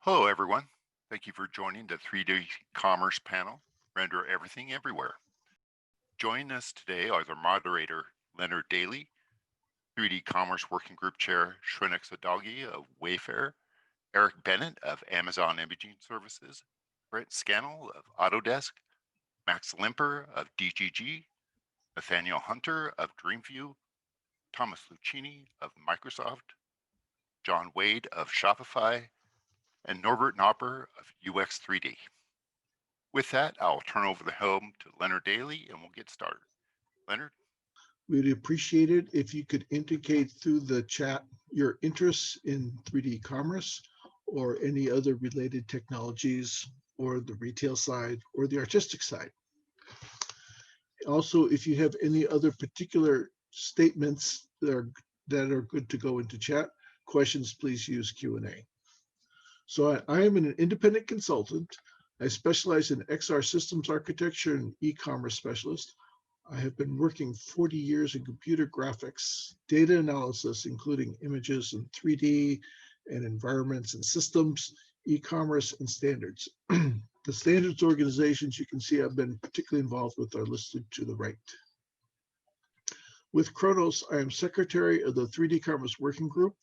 Hello, everyone. Thank you for joining the 3D Commerce panel, Render Everything Everywhere. Joining us today are the moderator, Leonard Daly, 3D Commerce Working Group Chair, Shrenik Sadagi of Wayfair, Eric Bennett of Amazon Imaging Services, Brent Scannell of Autodesk, Max Limper of DGG, Nathaniel Hunter of Dreamview, Thomas Lucchini of Microsoft, John Wade of Shopify, and Norbert Knopper of UX3D. With that, I'll turn over the helm to Leonard Daly and we'll get started. Leonard? We'd appreciate it if you could indicate through the chat your interests in 3D commerce or any other related technologies or the retail side or the artistic side. Also, if you have any other particular statements that are good to go into chat, questions, please use Q&A. So I am an independent consultant. I specialize in XR systems architecture and e-commerce specialist. I have been working 40 years in computer graphics, data analysis, including images and 3D and environments and systems, e-commerce and standards. The standards organizations you can see I've been particularly involved with are listed to the right. With Kronos, I am secretary of the 3D Commerce Working Group,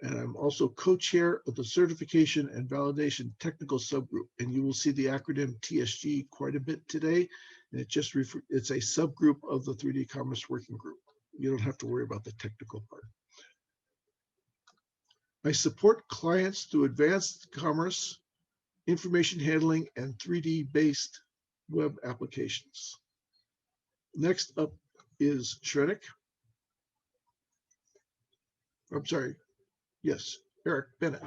and I'm also co-chair of the Certification and Validation Technical Subgroup. And you will see the acronym TSG quite a bit today. And it's a subgroup of the 3D Commerce Working Group. You don't have to worry about the technical part. I support clients through advanced commerce, information handling, and 3D-based web applications. Next up is Shrenik. I'm sorry. Yes, Eric Bennett.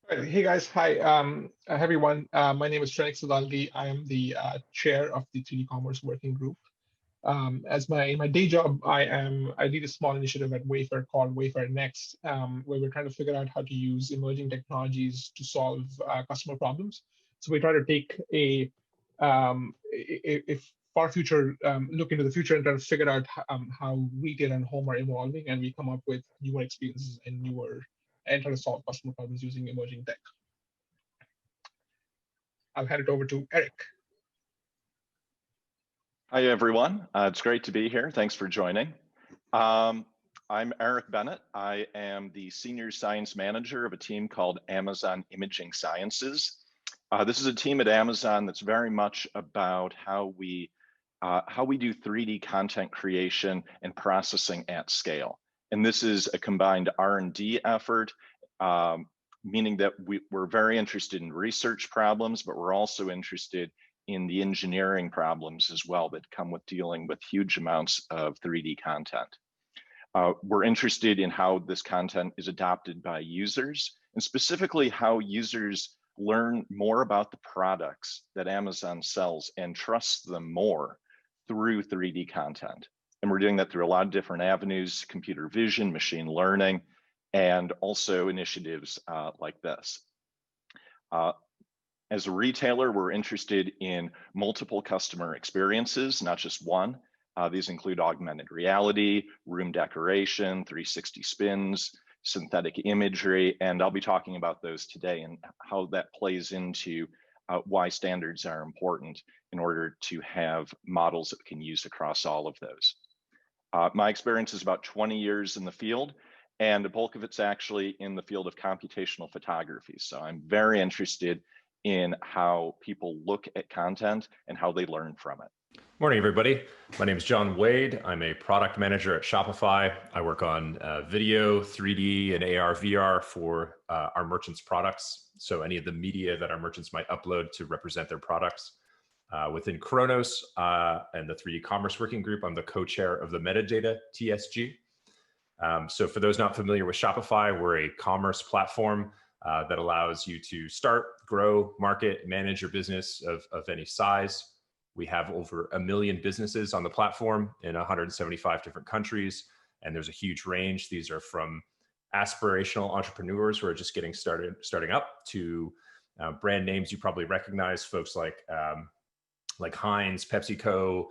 Hey guys, hi everyone. My name is Shrenik Sadagi. I am the chair of the 3D Commerce Working Group. As my day job, I lead a small initiative at Wayfair called Wayfair Next, where we're trying to figure out how to use emerging technologies to solve customer problems. So we try to take a far future look into the future and try to figure out how retail and home are evolving, and we come up with newer experiences and try to solve customer problems using emerging tech. I'll hand it over to Eric. Hi, everyone. It's great to be here. Thanks for joining. I'm Eric Bennett. I am the Senior Science Manager of a team called Amazon Imaging Sciences. This is a team at Amazon that's very much about how we do 3D content creation and processing at scale. And this is a combined R&D effort, meaning that we're very interested in research problems, but we're also interested in the engineering problems as well that come with dealing with huge amounts of 3D content. We're interested in how this content is adopted by users, and specifically how users learn more about the products that Amazon sells and trust them more through 3D content. And we're doing that through a lot of different avenues: computer vision, machine learning, and also initiatives like this. As a retailer, we're interested in multiple customer experiences, not just one. These include augmented reality, room decoration, 360 spins, synthetic imagery, and I'll be talking about those today and how that plays into why standards are important in order to have models that we can use across all of those. My experience is about 20 years in the field, and the bulk of it's actually in the field of computational photography. So I'm very interested in how people look at content and how they learn from it. Morning, everybody. My name is John Wade. I'm a product manager at Shopify. I work on video, 3D, and AR, VR for our merchants' products. So any of the media that our merchants might upload to represent their products. Within Kronos and the 3D Commerce Working Group, I'm the co-chair of the metadata TSG. So for those not familiar with Shopify, we're a commerce platform that allows you to start, grow, market, manage your business of any size. We have over 1 million businesses on the platform in 175 different countries, and there's a huge range. These are from aspirational entrepreneurs who are just getting starting up to brand names you probably recognize, folks like Heinz, PepsiCo,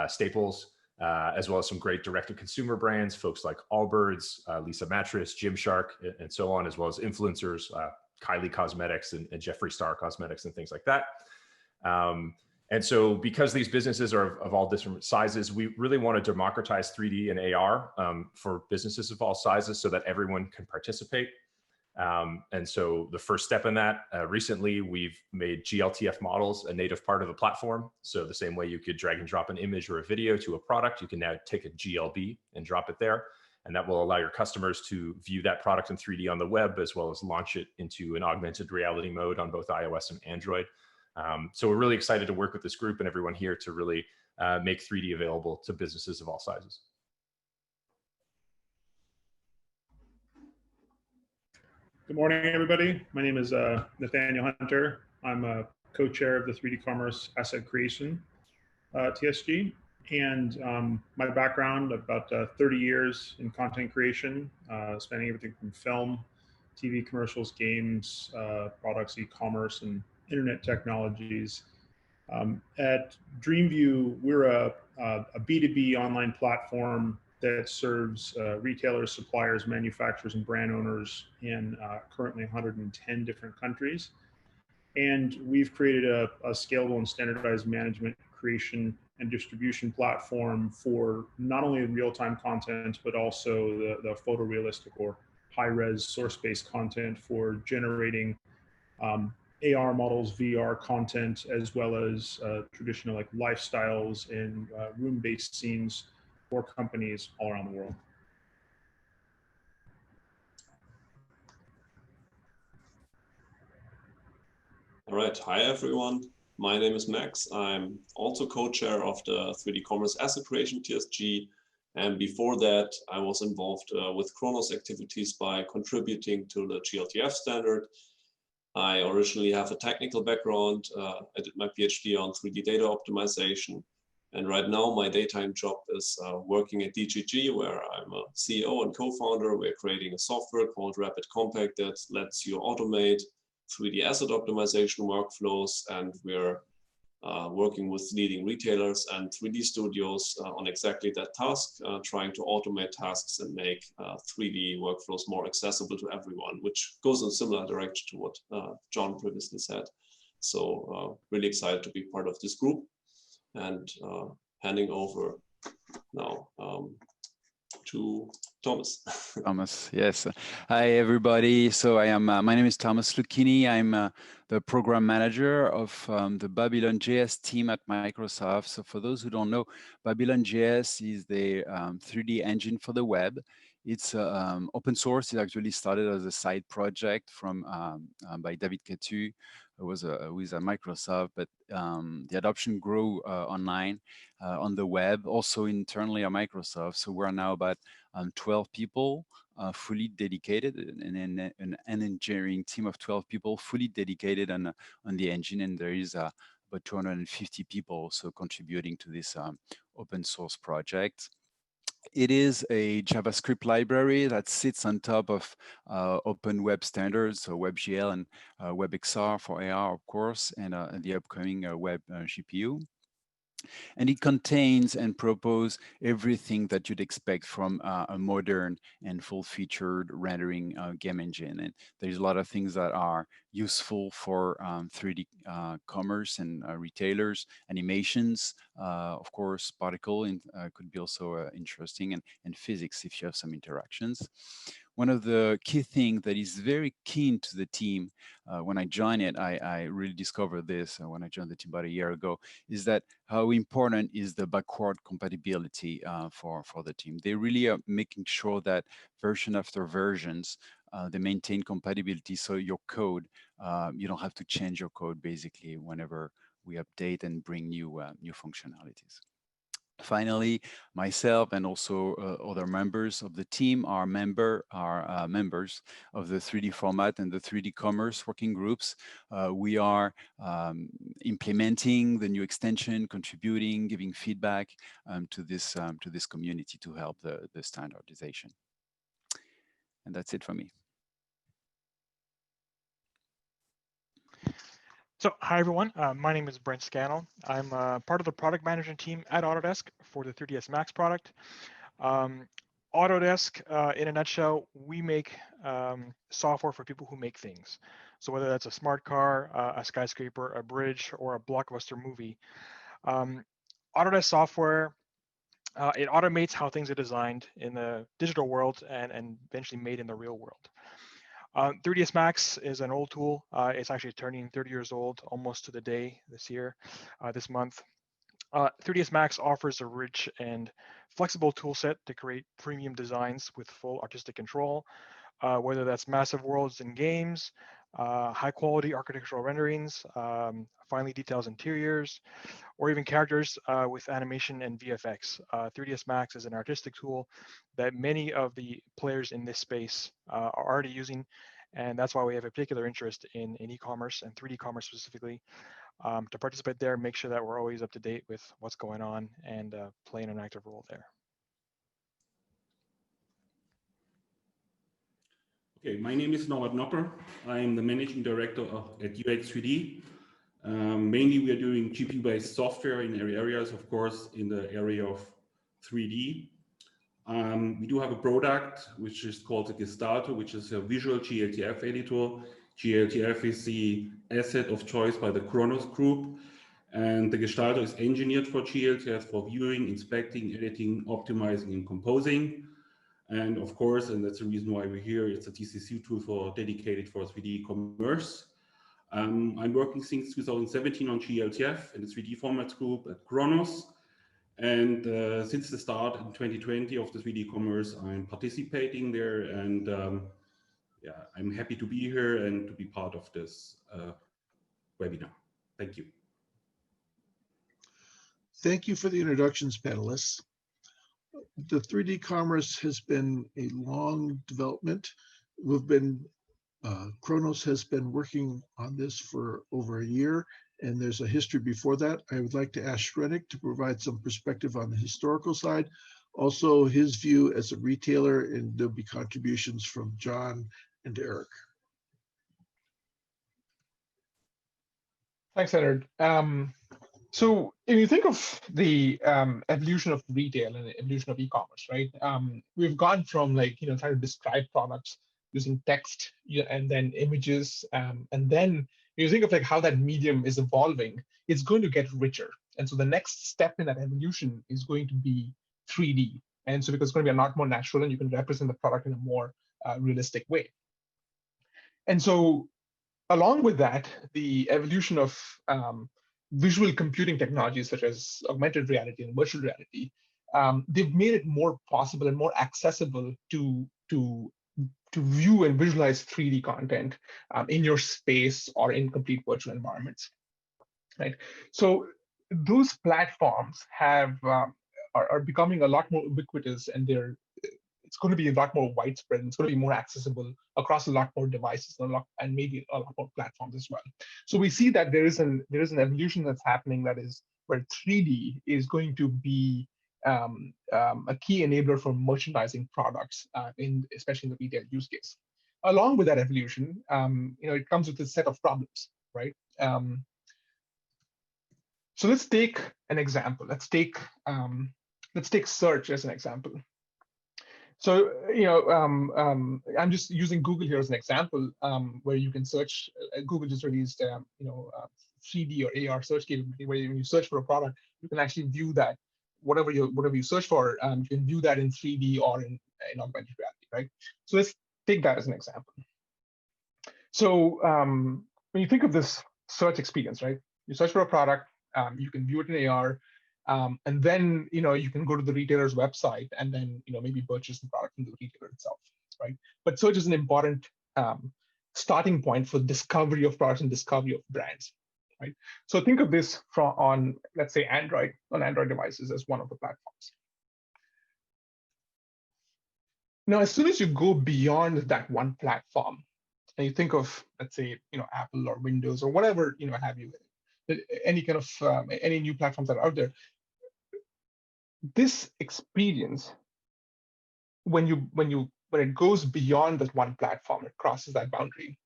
Staples, as well as some great direct-to-consumer brands, folks like Allbirds, Lisa Mattress, Gymshark, and so on, as well as influencers, Kylie Cosmetics and Jeffree Star Cosmetics and things like that. And so because these businesses are of all different sizes, we really want to democratize 3D and AR for businesses of all sizes so that everyone can participate. And so the first step in that, recently we've made GLTF models a native part of the platform. So the same way you could drag and drop an image or a video to a product, you can now take a GLB and drop it there. And that will allow your customers to view that product in 3D on the web, as well as launch it into an augmented reality mode on both iOS and Android. So we're really excited to work with this group and everyone here to really make 3D available to businesses of all sizes. Good morning, everybody. My name is Nathaniel Hunter. I'm a co-chair of the 3D Commerce Asset Creation TSG. And my background, about 30 years in content creation, spanning everything from film, TV commercials, games, products, e-commerce, and internet technologies. At DreamView, we're a B2B online platform that serves retailers, suppliers, manufacturers, and brand owners in currently 110 different countries. And we've created a scalable and standardized management, creation, and distribution platform for not only real-time content, but also the photorealistic or high-res source-based content for generating AR models, VR content, as well as traditional like lifestyles and room-based scenes for companies all around the world. All right, hi everyone. My name is Max. I'm also co-chair of the 3D Commerce Asset Creation TSG. And before that, I was involved with Kronos activities by contributing to the GLTF standard. I originally have a technical background. I did my PhD on 3D data optimization. And right now my daytime job is working at DGG, where I'm a CEO and co-founder. We're creating a software called Rapid Compact that lets you automate 3D asset optimization workflows. And we're working with leading retailers and 3D studios on exactly that task, trying to automate tasks and make 3D workflows more accessible to everyone, which goes in a similar direction to what John previously said. So really excited to be part of this group, and handing over now to Thomas. Thomas, yes. Hi, everybody. So I am, my name is Thomas Lucchini. I'm the program manager of the BabylonJS team at Microsoft. So for those who don't know, BabylonJS is the 3D engine for the web. It's open source. It actually started as a side project from by David Catu, who was with Microsoft, but the adoption grew online on the web, also internally at Microsoft. So we're now about 12 people fully dedicated, and an engineering team of 12 people fully dedicated on the engine, and there is about 250 people also contributing to this open source project. It is a JavaScript library that sits on top of open web standards, so WebGL and WebXR for AR, of course, and the upcoming web GPU. And it contains and proposes everything that you'd expect from a modern and full-featured rendering game engine. And there's a lot of things that are useful for 3D commerce and retailers, animations, of course, particle could be also interesting, and physics if you have some interactions. One of the key things that is very keen to the team, when I joined it, I really discovered this when I joined the team about a year ago, is that how important is the backward compatibility for the team. They really are making sure that version after versions, they maintain compatibility, so your code, you don't have to change your code basically whenever we update and bring new functionalities. Finally, myself and also other members of the team are members of the 3D format and the 3D commerce working groups. We are implementing the new extension, contributing, giving feedback to this community to help the standardization. And that's it for me. So, hi everyone. My name is Brent Scannell. I'm part of the product management team at Autodesk for the 3ds Max product. Autodesk, in a nutshell, we make software for people who make things. So whether that's a smart car, a skyscraper, a bridge, or a blockbuster movie, Autodesk software, it automates how things are designed in the digital world and eventually made in the real world. 3ds Max is an old tool. It's actually turning 30 years old almost to the day this year, this month. 3ds Max offers a rich and flexible tool set to create premium designs with full artistic control, whether that's massive worlds in games, high quality architectural renderings, finely detailed interiors, or even characters with animation and VFX. 3ds Max is an artistic tool that many of the players in this space are already using, and that's why we have a particular interest in e-commerce and 3D commerce specifically. To participate there, make sure that we're always up to date with what's going on and playing an active role there. Okay, my name is Norbert Nopper. I'm the managing director at UX3D. Mainly we are doing GPU-based software in areas, of course, in the area of 3D. We do have a product which is called the Gestalter, which is a visual GLTF editor. GLTF is the asset of choice by the Kronos group. And the Gestalter is engineered for GLTF for viewing, inspecting, editing, optimizing, and composing. And of course, and that's the reason why we're here, it's a DCC tool dedicated for 3D commerce. I'm working since 2017 on GLTF in the 3D formats group at Kronos. And since the start in 2020 of the 3D commerce, I'm participating there. And yeah, I'm happy to be here and to be part of this webinar. Thank you. Thank you for the introductions, panelists. The 3D commerce has been a long development. Kronos has been working on this for over a year, and there's a history before that. I would like to ask Shrenik to provide some perspective on the historical side, also his view as a retailer, and there'll be contributions from John and Eric. Thanks, Leonard. So if you think of the evolution of retail and the evolution of e-commerce, right? We've gone from trying to describe products using text and then images, and then you think of how that medium is evolving, it's going to get richer. And so the next step in that evolution is going to be 3D. And so because it's going to be a lot more natural and you can represent the product in a more realistic way. And so along with that, the evolution of visual computing technologies such as augmented reality and virtual reality, they've made it more possible and more accessible to view and visualize 3D content in your space or in complete virtual environments, right? So those platforms are becoming a lot more ubiquitous, and it's going to be a lot more widespread, and it's going to be more accessible across a lot more devices and maybe a lot more platforms as well. So we see that there is an evolution that's happening, that is where 3D is going to be a key enabler for merchandising products, especially in the retail use case. Along with that evolution, it comes with a set of problems, right? So let's take an example. Let's take search as an example. So, I'm just using Google here as an example, where you can search. Google just released, 3D or AR search capability, where when you search for a product, you can actually view that whatever you search for, you can view that in 3D or in augmented reality, right? So let's take that as an example. So when you think of this search experience, right? You search for a product, you can view it in AR. And then you can go to the retailer's website and then maybe purchase the product from the retailer itself, right? But search is an important starting point for discovery of products and discovery of brands, right? So think of this on, let's say, Android devices as one of the platforms. Now, as soon as you go beyond that one platform, and you think of, let's say, Apple or Windows or whatever have you, any kind of any new platforms that are out there, this experience, when it goes beyond that one platform, it crosses that boundary,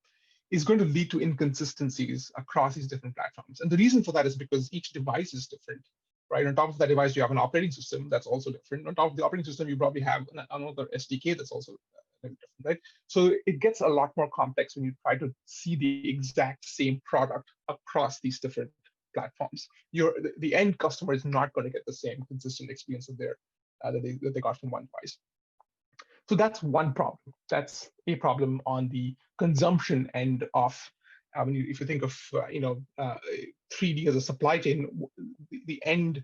is going to lead to inconsistencies across these different platforms. And the reason for that is because each device is different, right? On top of that device, you have an operating system that's also different. On top of the operating system, you probably have another SDK that's also different, right? So it gets a lot more complex when you try to see the exact same product across these different platforms. The end customer is not going to get the same consistent experience of that they got from one device. So that's one problem. That's a problem on the consumption end of, if you think of 3D as a supply chain, the end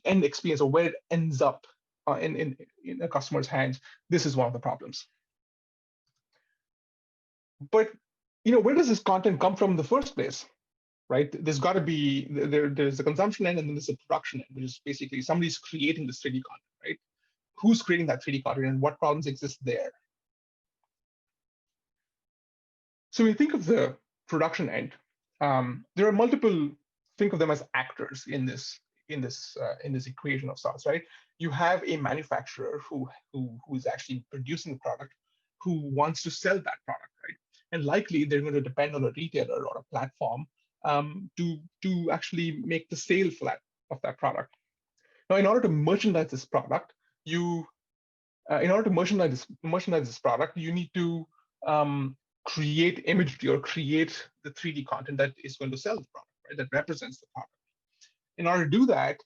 experience, or where it ends up in a customer's hands, this is one of the problems. But where does this content come from in the first place? Right? There's got to be there's the consumption end, and then there's the production end, which is basically somebody's creating this 3D content, right? Who's creating that 3D content, and what problems exist there? So when you think of the production end, there are multiple. Think of them as actors in this equation of sorts, right? You have a manufacturer who is actually producing the product, who wants to sell that product, right? And likely they're going to depend on a retailer or a platform to actually make the sale of that product. Now, in order to merchandise this product, you need to create imagery or create the 3D content that is going to sell the product, right? That represents the product. In order to do that,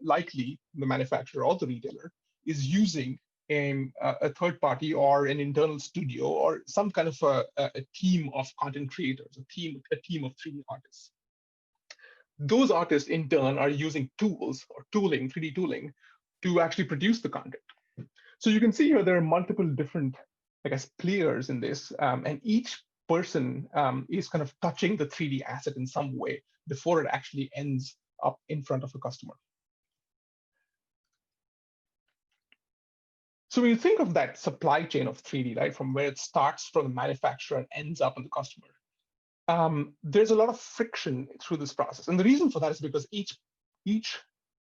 likely the manufacturer or the retailer is using a third party or an internal studio or some kind of a team of content creators, a team of 3D artists. Those artists in turn are using tools or 3D tooling, to actually produce the content. So you can see here there are multiple different, I guess, players in this, and each person is kind of touching the 3D asset in some way before it actually ends up in front of a customer. So when you think of that supply chain of 3D, right, from where it starts from the manufacturer and ends up on the customer, there's a lot of friction through this process. And the reason for that is because each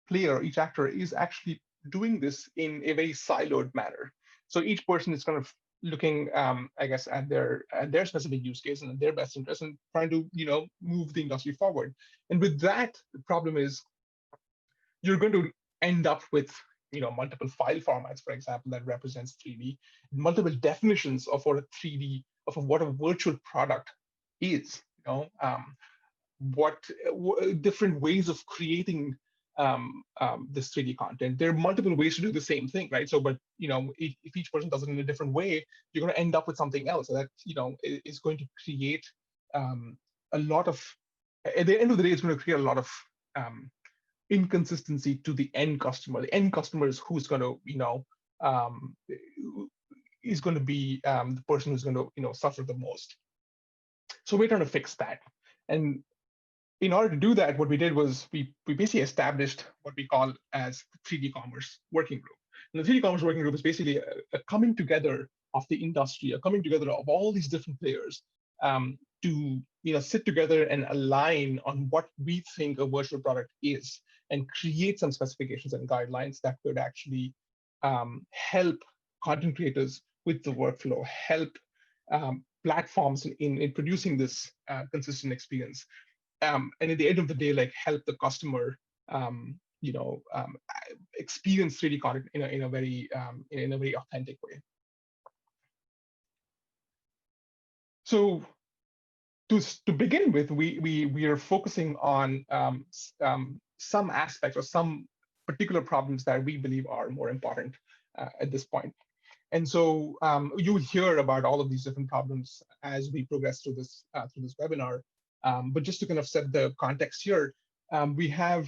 player, each actor is actually doing this in a very siloed manner. So each person is kind of looking, I guess, at their specific use case and their best interest, and trying to, move the industry forward. And with that, the problem is you're going to end up with, multiple file formats, for example, that represents 3D, multiple definitions of what a 3D, of what a virtual product is, what different ways of creating this 3D content. There are multiple ways to do the same thing, right? So, but if each person does it in a different way, you're going to end up with something else that is going to create a lot of. At the end of the day, it's going to create a lot of inconsistency to the end customer. The end customer is who's going to, is going to be the person who's going to, suffer the most. So we're trying to fix that. And in order to do that, what we did was we basically established what we call as the 3D Commerce Working Group. And the 3D Commerce Working Group is basically a coming together of the industry, a coming together of all these different players to sit together and align on what we think a virtual product is, and create some specifications and guidelines that could actually help content creators with the workflow, help platforms in producing this consistent experience, and at the end of the day, like, help the customer experience 3D content in a very authentic way. So to begin with, we are focusing on some aspects or some particular problems that we believe are more important at this point. And so you will hear about all of these different problems as we progress through this webinar. But just to kind of set the context here, we have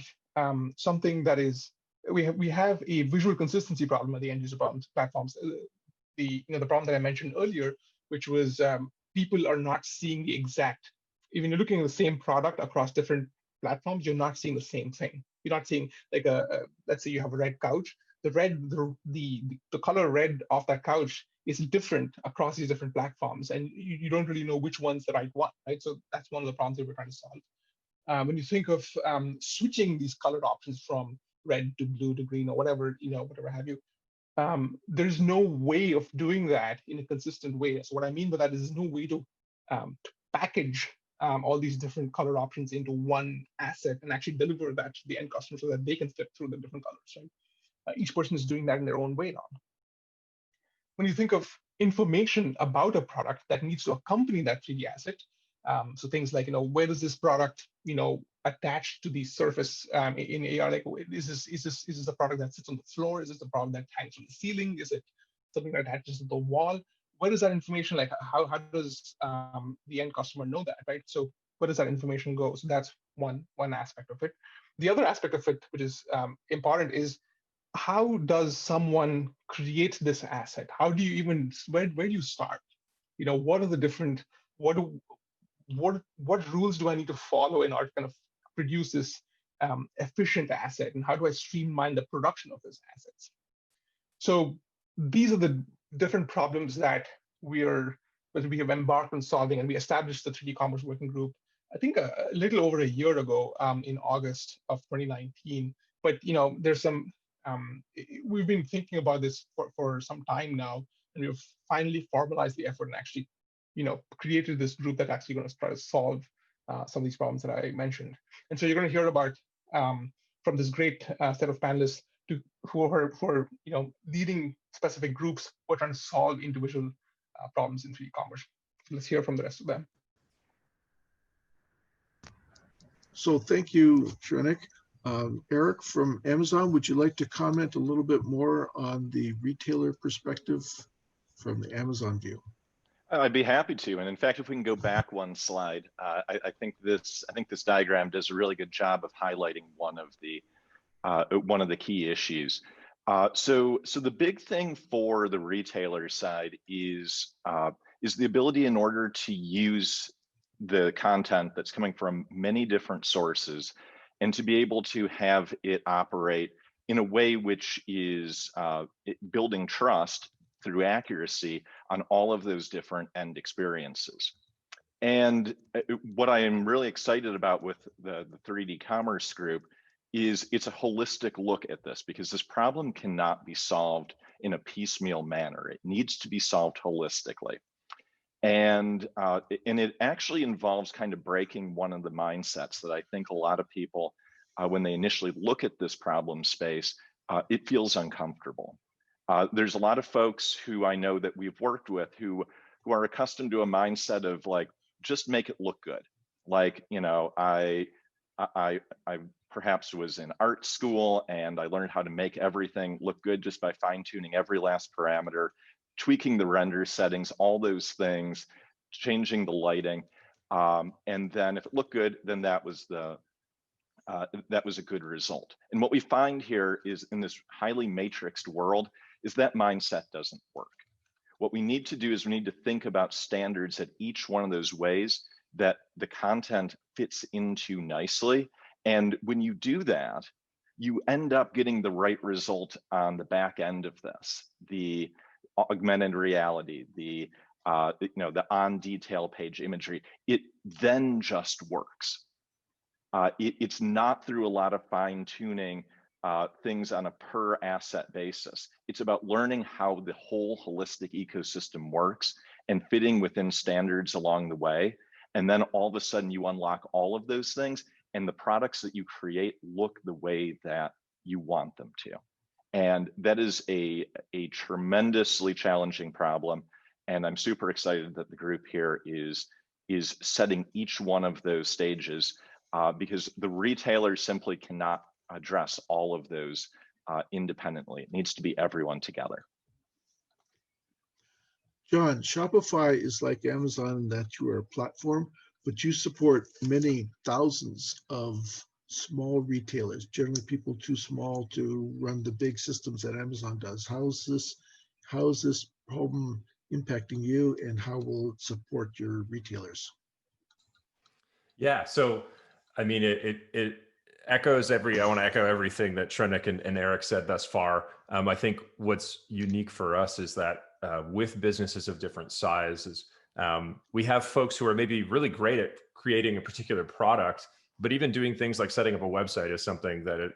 something that is, we have a visual consistency problem at the end user platforms. The problem that I mentioned earlier, which was people are not seeing the exact, even you're looking at the same product across different platforms, you're not seeing the same thing. You're not seeing, like, let's say you have a red couch. The color red of that couch is different across these different platforms, and you don't really know which one's the right one, right? So that's one of the problems that we're trying to solve. When you think of switching these colored options from red to blue to green or whatever, whatever have you, there's no way of doing that in a consistent way. So what I mean by that is there's no way to to package all these different color options into one asset and actually deliver that to the end customer so that they can flip through the different colors, right? Each person is doing that in their own way now. When you think of information about a product that needs to accompany that 3D asset, so things like, where does this product, attach to the surface in AR? Like, is this a product that sits on the floor? Is this a product that hangs from the ceiling? Is it something that attaches to the wall? Where does that information, like, how does the end customer know that, right? So where does that information go? So that's one aspect of it. The other aspect of it, which is important, is how does someone create this asset? How do you even, where do you start? What are the different, what rules do I need to follow in order to kind of produce this efficient asset? And how do I streamline the production of these assets? So these are the different problems that we have embarked on solving, and we established the 3D Commerce Working Group, I think a little over a year ago, in August of 2019. But there's some, we've been thinking about this for some time now, and we've finally formalized the effort and actually, created this group that's actually going to try to solve some of these problems that I mentioned. And so you're going to hear about from this great set of panelists who are leading specific groups who are trying to solve individual problems in 3D commerce. So let's hear from the rest of them. So thank you, Shrenik. Eric from Amazon, would you like to comment a little bit more on the retailer perspective from the Amazon view? I'd be happy to. And in fact, if we can go back one slide, I think this diagram does a really good job of highlighting one of the key issues. So the big thing for the retailer side is the ability, in order to use the content that's coming from many different sources, and to be able to have it operate in a way which is building trust through accuracy on all of those different end experiences. And what I am really excited about with the 3D Commerce Group is it's a holistic look at this, because this problem cannot be solved in a piecemeal manner. It needs to be solved holistically. And it actually involves kind of breaking one of the mindsets that I think a lot of people, when they initially look at this problem space, it feels uncomfortable. There's a lot of folks who I know that we've worked with who are accustomed to a mindset of, like, just make it look good. Like, I perhaps was in art school and I learned how to make everything look good just by fine-tuning every last parameter, tweaking the render settings, all those things, changing the lighting. And then if it looked good, then that was a good result. And what we find here is, in this highly matrixed world, is that mindset doesn't work. What we need to do is we need to think about standards at each one of those ways that the content fits into nicely. And when you do that, you end up getting the right result on the back end of this. The augmented reality, the on detail page imagery, it then just works. It's not through a lot of fine tuning things on a per asset basis. It's about learning how the whole holistic ecosystem works and fitting within standards along the way. And then all of a sudden you unlock all of those things, and the products that you create look the way that you want them to. And that is a tremendously challenging problem. And I'm super excited that the group here is setting each one of those stages, because the retailer simply cannot address all of those independently. It needs to be everyone together. John, Shopify is like Amazon in that you are a platform, but you support many thousands of small retailers, generally people too small to run the big systems that Amazon does. How is this problem impacting you, and how will it support your retailers? Yeah, so I mean, it echoes I want to echo everything that Shrenik and Eric said thus far. I think what's unique for us is that with businesses of different sizes, we have folks who are maybe really great at creating a particular product, but even doing things like setting up a website is something that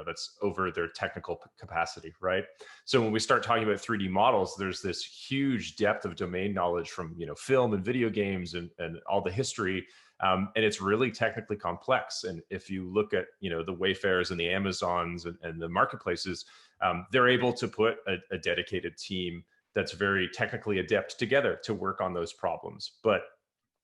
that's over their technical capacity, right? So when we start talking about 3D models, there's this huge depth of domain knowledge from film and video games and all the history, and it's really technically complex. And if you look at the Wayfairs and the Amazons and the marketplaces, they're able to put a dedicated team that's very technically adept together to work on those problems. But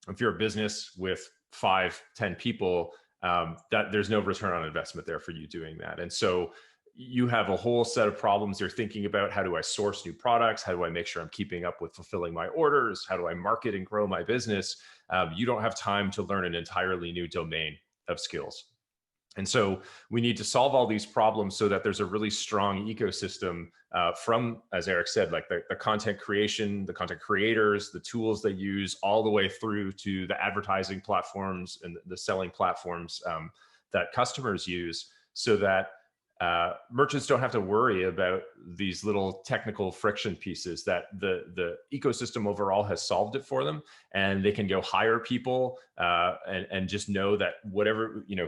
if you're a business with 5-10 people, that there's no return on investment there for you doing that. And so you have a whole set of problems you're thinking about. How do I source new products? How do I make sure I'm keeping up with fulfilling my orders? How do I market and grow my business? You don't have time to learn an entirely new domain of skills. And so we need to solve all these problems so that there's a really strong ecosystem from, as Eric said, like the content creation, the content creators, the tools they use, all the way through to the advertising platforms and the selling platforms that customers use, so that merchants don't have to worry about these little technical friction pieces, that the ecosystem overall has solved it for them, and they can go hire people and just know that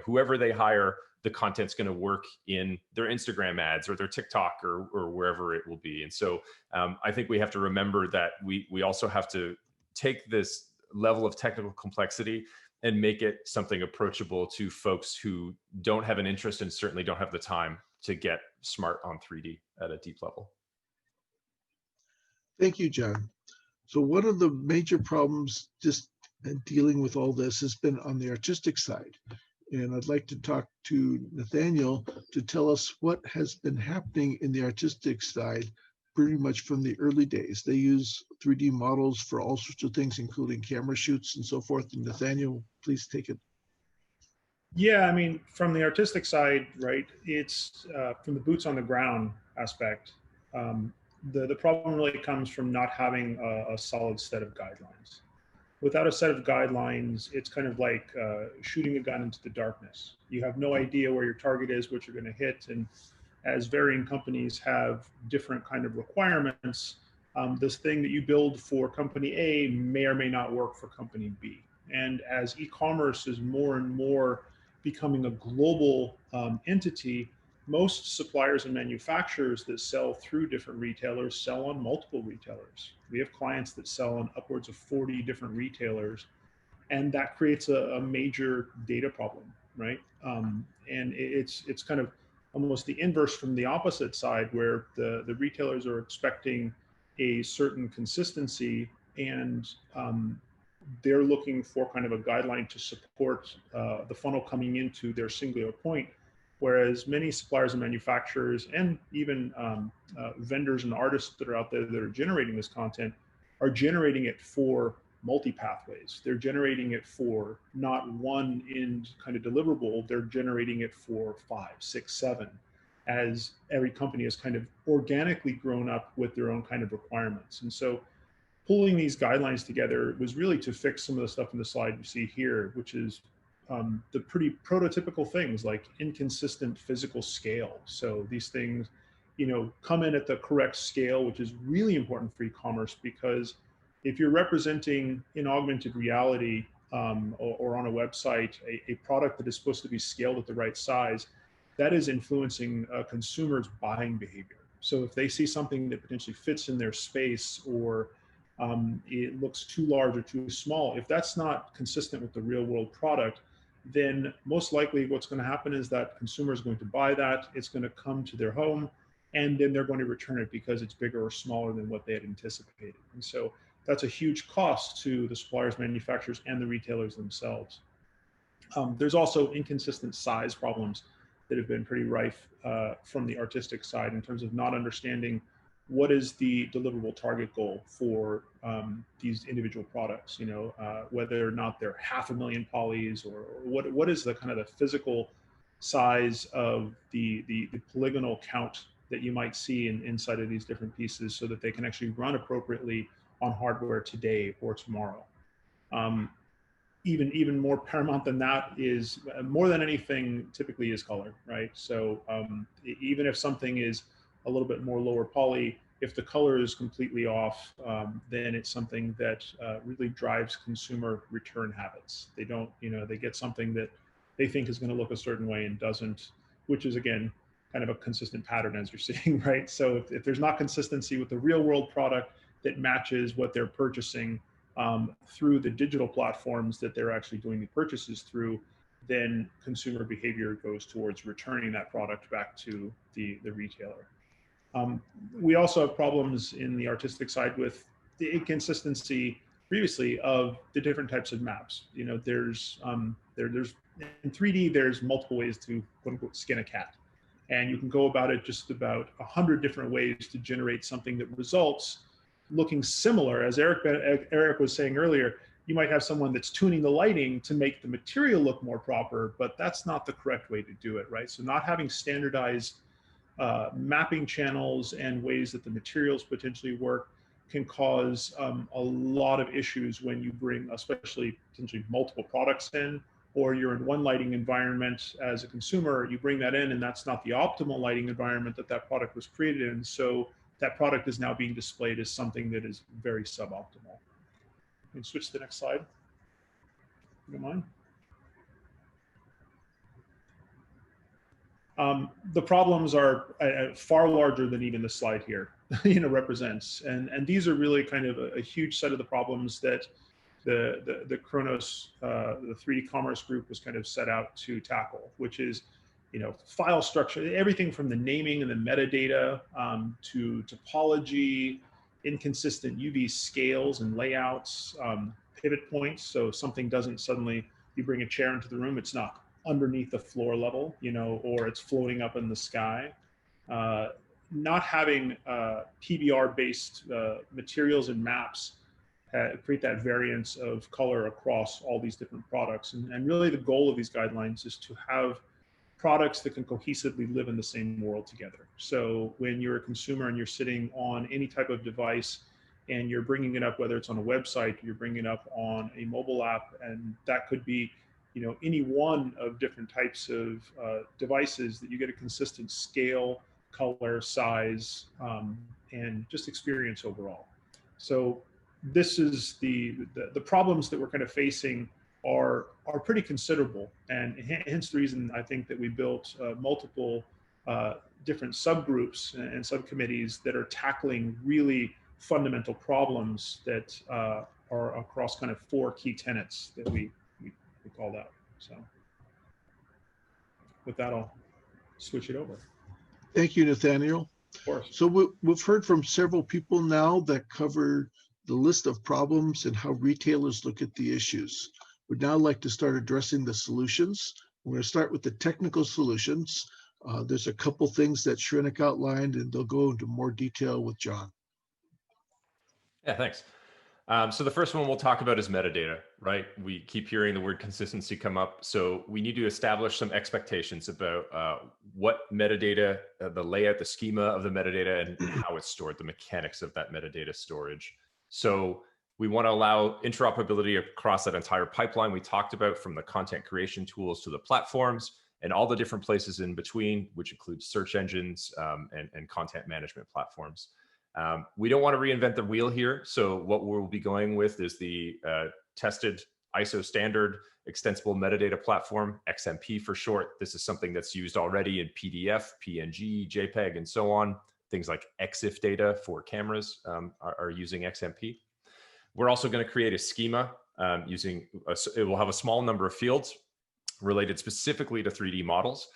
whoever they hire, the content's going to work in their Instagram ads or their TikTok or wherever it will be. And so I think we have to remember that we also have to take this level of technical complexity and make it something approachable to folks who don't have an interest and certainly don't have the time to get smart on 3D at a deep level. Thank you, John. So one of the major problems just in dealing with all this has been on the artistic side. And I'd like to talk to Nathaniel to tell us what has been happening in the artistic side pretty much from the early days. They use 3D models for all sorts of things, including camera shoots and so forth. And Nathaniel, please take it. Yeah, I mean, from the artistic side, right, it's from the boots on the ground aspect. The problem really comes from not having a solid set of guidelines. Without a set of guidelines, it's kind of like shooting a gun into the darkness. You have no idea where your target is, what you're going to hit. And as varying companies have different kind of requirements, this thing that you build for company A may or may not work for company B. And as e-commerce is more and more becoming a global entity, most suppliers and manufacturers that sell through different retailers sell on multiple retailers. We have clients that sell on upwards of 40 different retailers, and that creates a major data problem, right? And it's kind of almost the inverse from the opposite side, where the retailers are expecting a certain consistency, and they're looking for kind of a guideline to support the funnel coming into their singular point. Whereas many suppliers and manufacturers and even vendors and artists that are out there that are generating this content are generating it for multi-pathways. They're generating it for not one end kind of deliverable, they're generating it for 5, 6, 7, as every company has kind of organically grown up with their own kind of requirements. And so pulling these guidelines together was really to fix some of the stuff in the slide you see here, which is the pretty prototypical things like inconsistent physical scale. So these things, come in at the correct scale, which is really important for e-commerce, because if you're representing in augmented reality or on a website a product that is supposed to be scaled at the right size, that is influencing a consumer's buying behavior. So if they see something that potentially fits in their space, or it looks too large or too small, if that's not consistent with the real world product, then most likely what's going to happen is that consumer is going to buy that, it's going to come to their home, and then they're going to return it because it's bigger or smaller than what they had anticipated. And so that's a huge cost to the suppliers, manufacturers, and the retailers themselves. There's also inconsistent size problems that have been pretty rife from the artistic side in terms of not understanding what is the deliverable target goal for these individual products, whether or not they're 500,000 polys, or what is the kind of the physical size of the polygonal count that you might see inside of these different pieces, so that they can actually run appropriately on hardware today or tomorrow. Even more paramount than that is, more than anything, typically is color, right? So even if something is a little bit more lower poly, if the color is completely off, then it's something that really drives consumer return habits. They don't, they get something that they think is going to look a certain way and doesn't, which is, again, kind of a consistent pattern, as you're seeing, right? So if there's not consistency with the real world product that matches what they're purchasing through the digital platforms that they're actually doing the purchases through, then consumer behavior goes towards returning that product back to the retailer. We also have problems in the artistic side with the inconsistency previously of the different types of maps. You know, there's in 3D, there's multiple ways to quote unquote skin a cat. And you can go about it just about 100 different ways to generate something that results looking similar. As Eric was saying earlier, you might have someone that's tuning the lighting to make the material look more proper, but that's not the correct way to do it, right? So not having standardized mapping channels and ways that the materials potentially work can cause a lot of issues when you bring, especially potentially multiple products in, or you're in one lighting environment as a consumer, you bring that in and that's not the optimal lighting environment that that product was created in. So that product is now being displayed as something that is very suboptimal. We can switch to the next slide. If you don't mind. The problems are far larger than even the slide here represents. And these are really kind of a huge set of the problems that the Kronos, the 3D Commerce group was kind of set out to tackle, which is, file structure, everything from the naming and the metadata to topology, inconsistent UV scales and layouts, pivot points. So something doesn't suddenly, you bring a chair into the room, it's not underneath the floor level, or it's floating up in the sky. Not having PBR-based materials and maps create that variance of color across all these different products. And really the goal of these guidelines is to have products that can cohesively live in the same world together. So when you're a consumer and you're sitting on any type of device and you're bringing it up, whether it's on a website, you're bringing it up on a mobile app, and that could be any one of different types of devices, that you get a consistent scale, color, size, and just experience overall. So this is the problems that we're kind of facing are pretty considerable, and hence the reason I think that we built multiple different subgroups and subcommittees that are tackling really fundamental problems that are across kind of 4 key tenets that we called out. So with that, I'll switch it over. Thank you, Nathaniel. Of course. So we've heard from several people now that cover the list of problems and how retailers look at the issues. We'd now like to start addressing the solutions. We're going to start with the technical solutions. There's a couple things that Shrenik outlined, and they'll go into more detail with John. Yeah, thanks. So the first one we'll talk about is metadata, right? We keep hearing the word consistency come up. So we need to establish some expectations about what metadata, the layout, the schema of the metadata, and how it's stored, the mechanics of that metadata storage. So we want to allow interoperability across that entire pipeline we talked about, from the content creation tools to the platforms and all the different places in between, which includes search engines and content management platforms. We don't want to reinvent the wheel here. So what we'll be going with is the tested ISO standard extensible metadata platform, XMP for short. This is something that's used already in PDF, PNG, JPEG, and so on. Things like EXIF data for cameras are using XMP. We're also going to create a schema it will have a small number of fields related specifically to 3D models.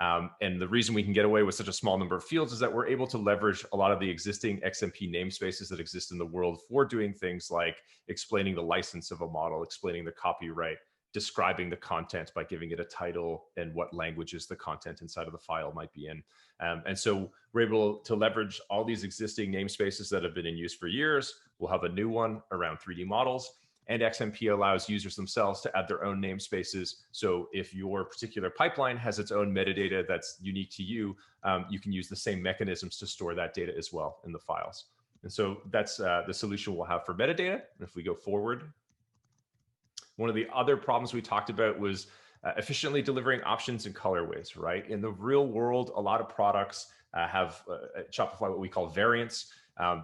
And the reason we can get away with such a small number of fields is that we're able to leverage a lot of the existing XMP namespaces that exist in the world for doing things like explaining the license of a model, explaining the copyright, describing the content by giving it a title and what languages the content inside of the file might be in. And so we're able to leverage all these existing namespaces that have been in use for years. We'll have a new one around 3D models. And XMP allows users themselves to add their own namespaces. So if your particular pipeline has its own metadata that's unique to you, you can use the same mechanisms to store that data as well in the files. And so that's the solution we'll have for metadata. If we go forward, one of the other problems we talked about was efficiently delivering options and colorways, right? In the real world, a lot of products have at Shopify what we call variants.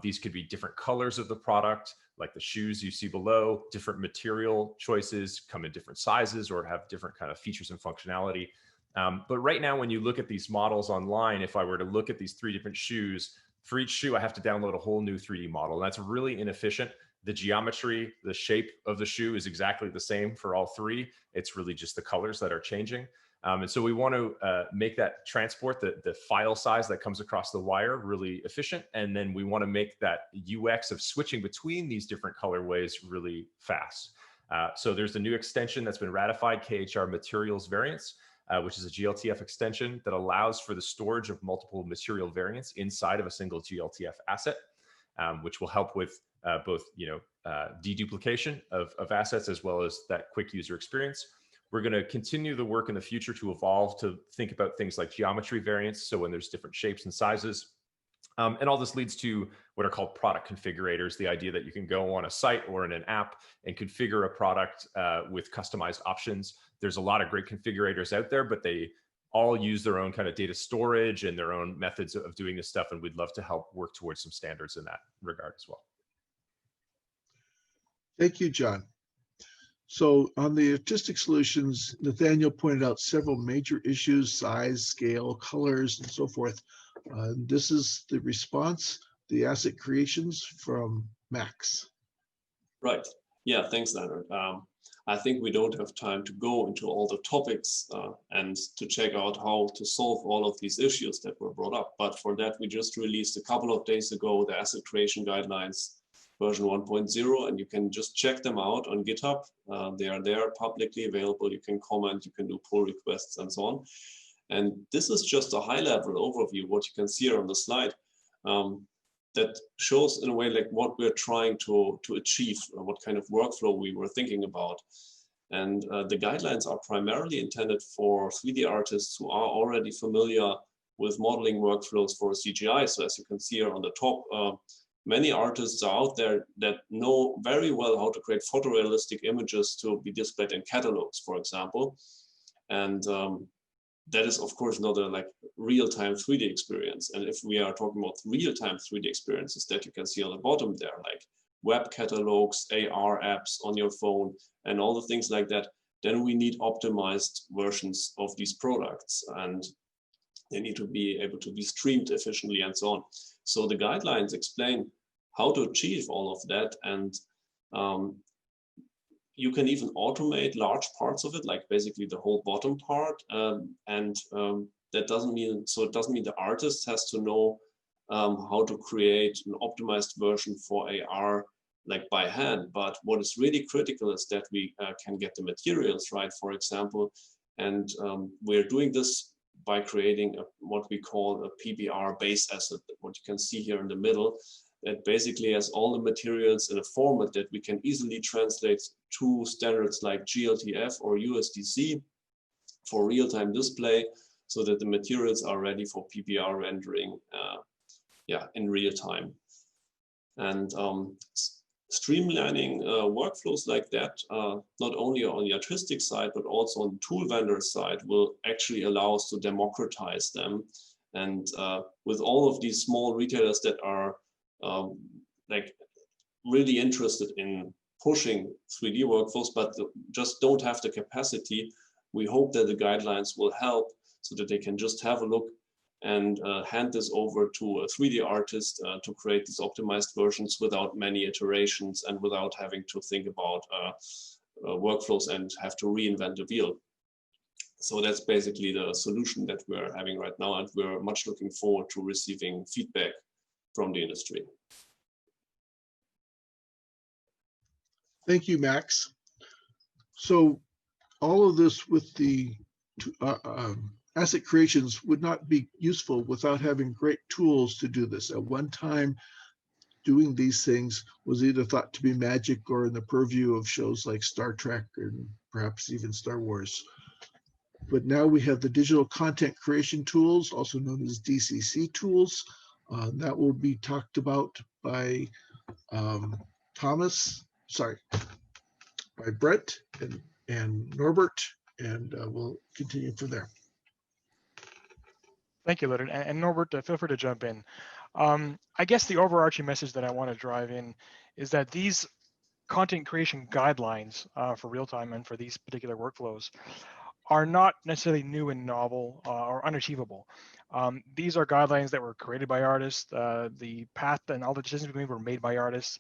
These could be different colors of the product, like the shoes you see below. Different material choices come in different sizes or have different kind of features and functionality. But right now, when you look at these models online, if I were to look at these 3 different shoes, for each shoe, I have to download a whole new 3D model. And that's really inefficient. The geometry, the shape of the shoe is exactly the same for all 3. It's really just the colors that are changing. And so we want to make that transport, the file size that comes across the wire, really efficient. And then we want to make that UX of switching between these different colorways really fast. So there's a new extension that's been ratified, KHR Materials Variants, which is a GLTF extension that allows for the storage of multiple material variants inside of a single GLTF asset, which will help with both deduplication of assets as well as that quick user experience. We're going to continue the work in the future to evolve to think about things like geometry variants. So when there's different shapes and sizes. And all this leads to what are called product configurators, the idea that you can go on a site or in an app and configure a product with customized options. There's a lot of great configurators out there, but they all use their own kind of data storage and their own methods of doing this stuff. And we'd love to help work towards some standards in that regard as well. Thank you, John. So on the artistic solutions, Nathaniel pointed out several major issues: size, scale, colors, and so forth. This is the response, the asset creations from Max. Right. Yeah, thanks, Leonard. I think we don't have time to go into all the topics and to check out how to solve all of these issues that were brought up. But for that, we just released a couple of days ago the asset creation guidelines version 1.0, and you can just check them out on GitHub. They are there publicly available. You can comment, you can do pull requests and so on. And this is just a high-level overview, what you can see here on the slide, that shows in a way like what we're trying to achieve, what kind of workflow we were thinking about. And the guidelines are primarily intended for 3D artists who are already familiar with modeling workflows for CGI. So as you can see here on the top, many artists are out there that know very well how to create photorealistic images to be displayed in catalogs, for example. And that is, of course, not a like real-time 3D experience. And if we are talking about real-time 3D experiences that you can see on the bottom there, like web catalogs, AR apps on your phone, and all the things like that, then we need optimized versions of these products. And they need to be able to be streamed efficiently and so on. So the guidelines explain how to achieve all of that. And you can even automate large parts of it, like basically the whole bottom part. That doesn't mean, so it doesn't mean the artist has to know how to create an optimized version for AR like by hand. But what is really critical is that we can get the materials right, for example. And we're doing this by creating what we call a PBR base asset, what you can see here in the middle, that basically has all the materials in a format that we can easily translate to standards like GLTF or USDC for real-time display, so that the materials are ready for PBR rendering in real time. And streamlining workflows like that, not only on the artistic side, but also on the tool vendor side, will actually allow us to democratize them. And with all of these small retailers that are like really interested in pushing 3D workflows, but just don't have the capacity, we hope that the guidelines will help so that they can just have a look and hand this over to a 3D artist to create these optimized versions without many iterations and without having to think about workflows and have to reinvent the wheel. So that's basically the solution that we're having right now, and we're much looking forward to receiving feedback from the industry. Thank you, Max. So all of this with the asset creations would not be useful without having great tools to do this. At one time, doing these things was either thought to be magic or in the purview of shows like Star Trek and perhaps even Star Wars. But now we have the digital content creation tools, also known as DCC tools. That will be talked about by by Brett and Norbert, and we'll continue from there. Thank you, Leonard. And Norbert, feel free to jump in. I guess the overarching message that I want to drive in is that these content creation guidelines for real-time and for these particular workflows are not necessarily new and novel or unachievable. These are guidelines that were created by artists. The path and all the decisions we made were made by artists.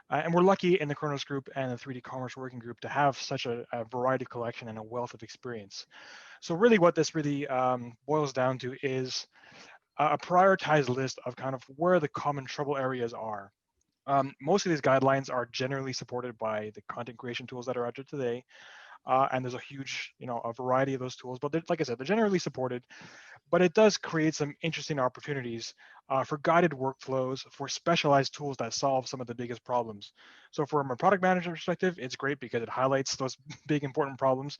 And we're lucky in the Kronos group and the 3D Commerce Working Group to have such a variety collection and a wealth of experience. So really what this really boils down to is a prioritized list of kind of where the common trouble areas are. Most of these guidelines are generally supported by the content creation tools that are out there today. And there's a huge, a variety of those tools, but like I said, they're generally supported, but it does create some interesting opportunities for guided workflows, for specialized tools that solve some of the biggest problems. So from a product manager perspective, it's great because it highlights those big important problems.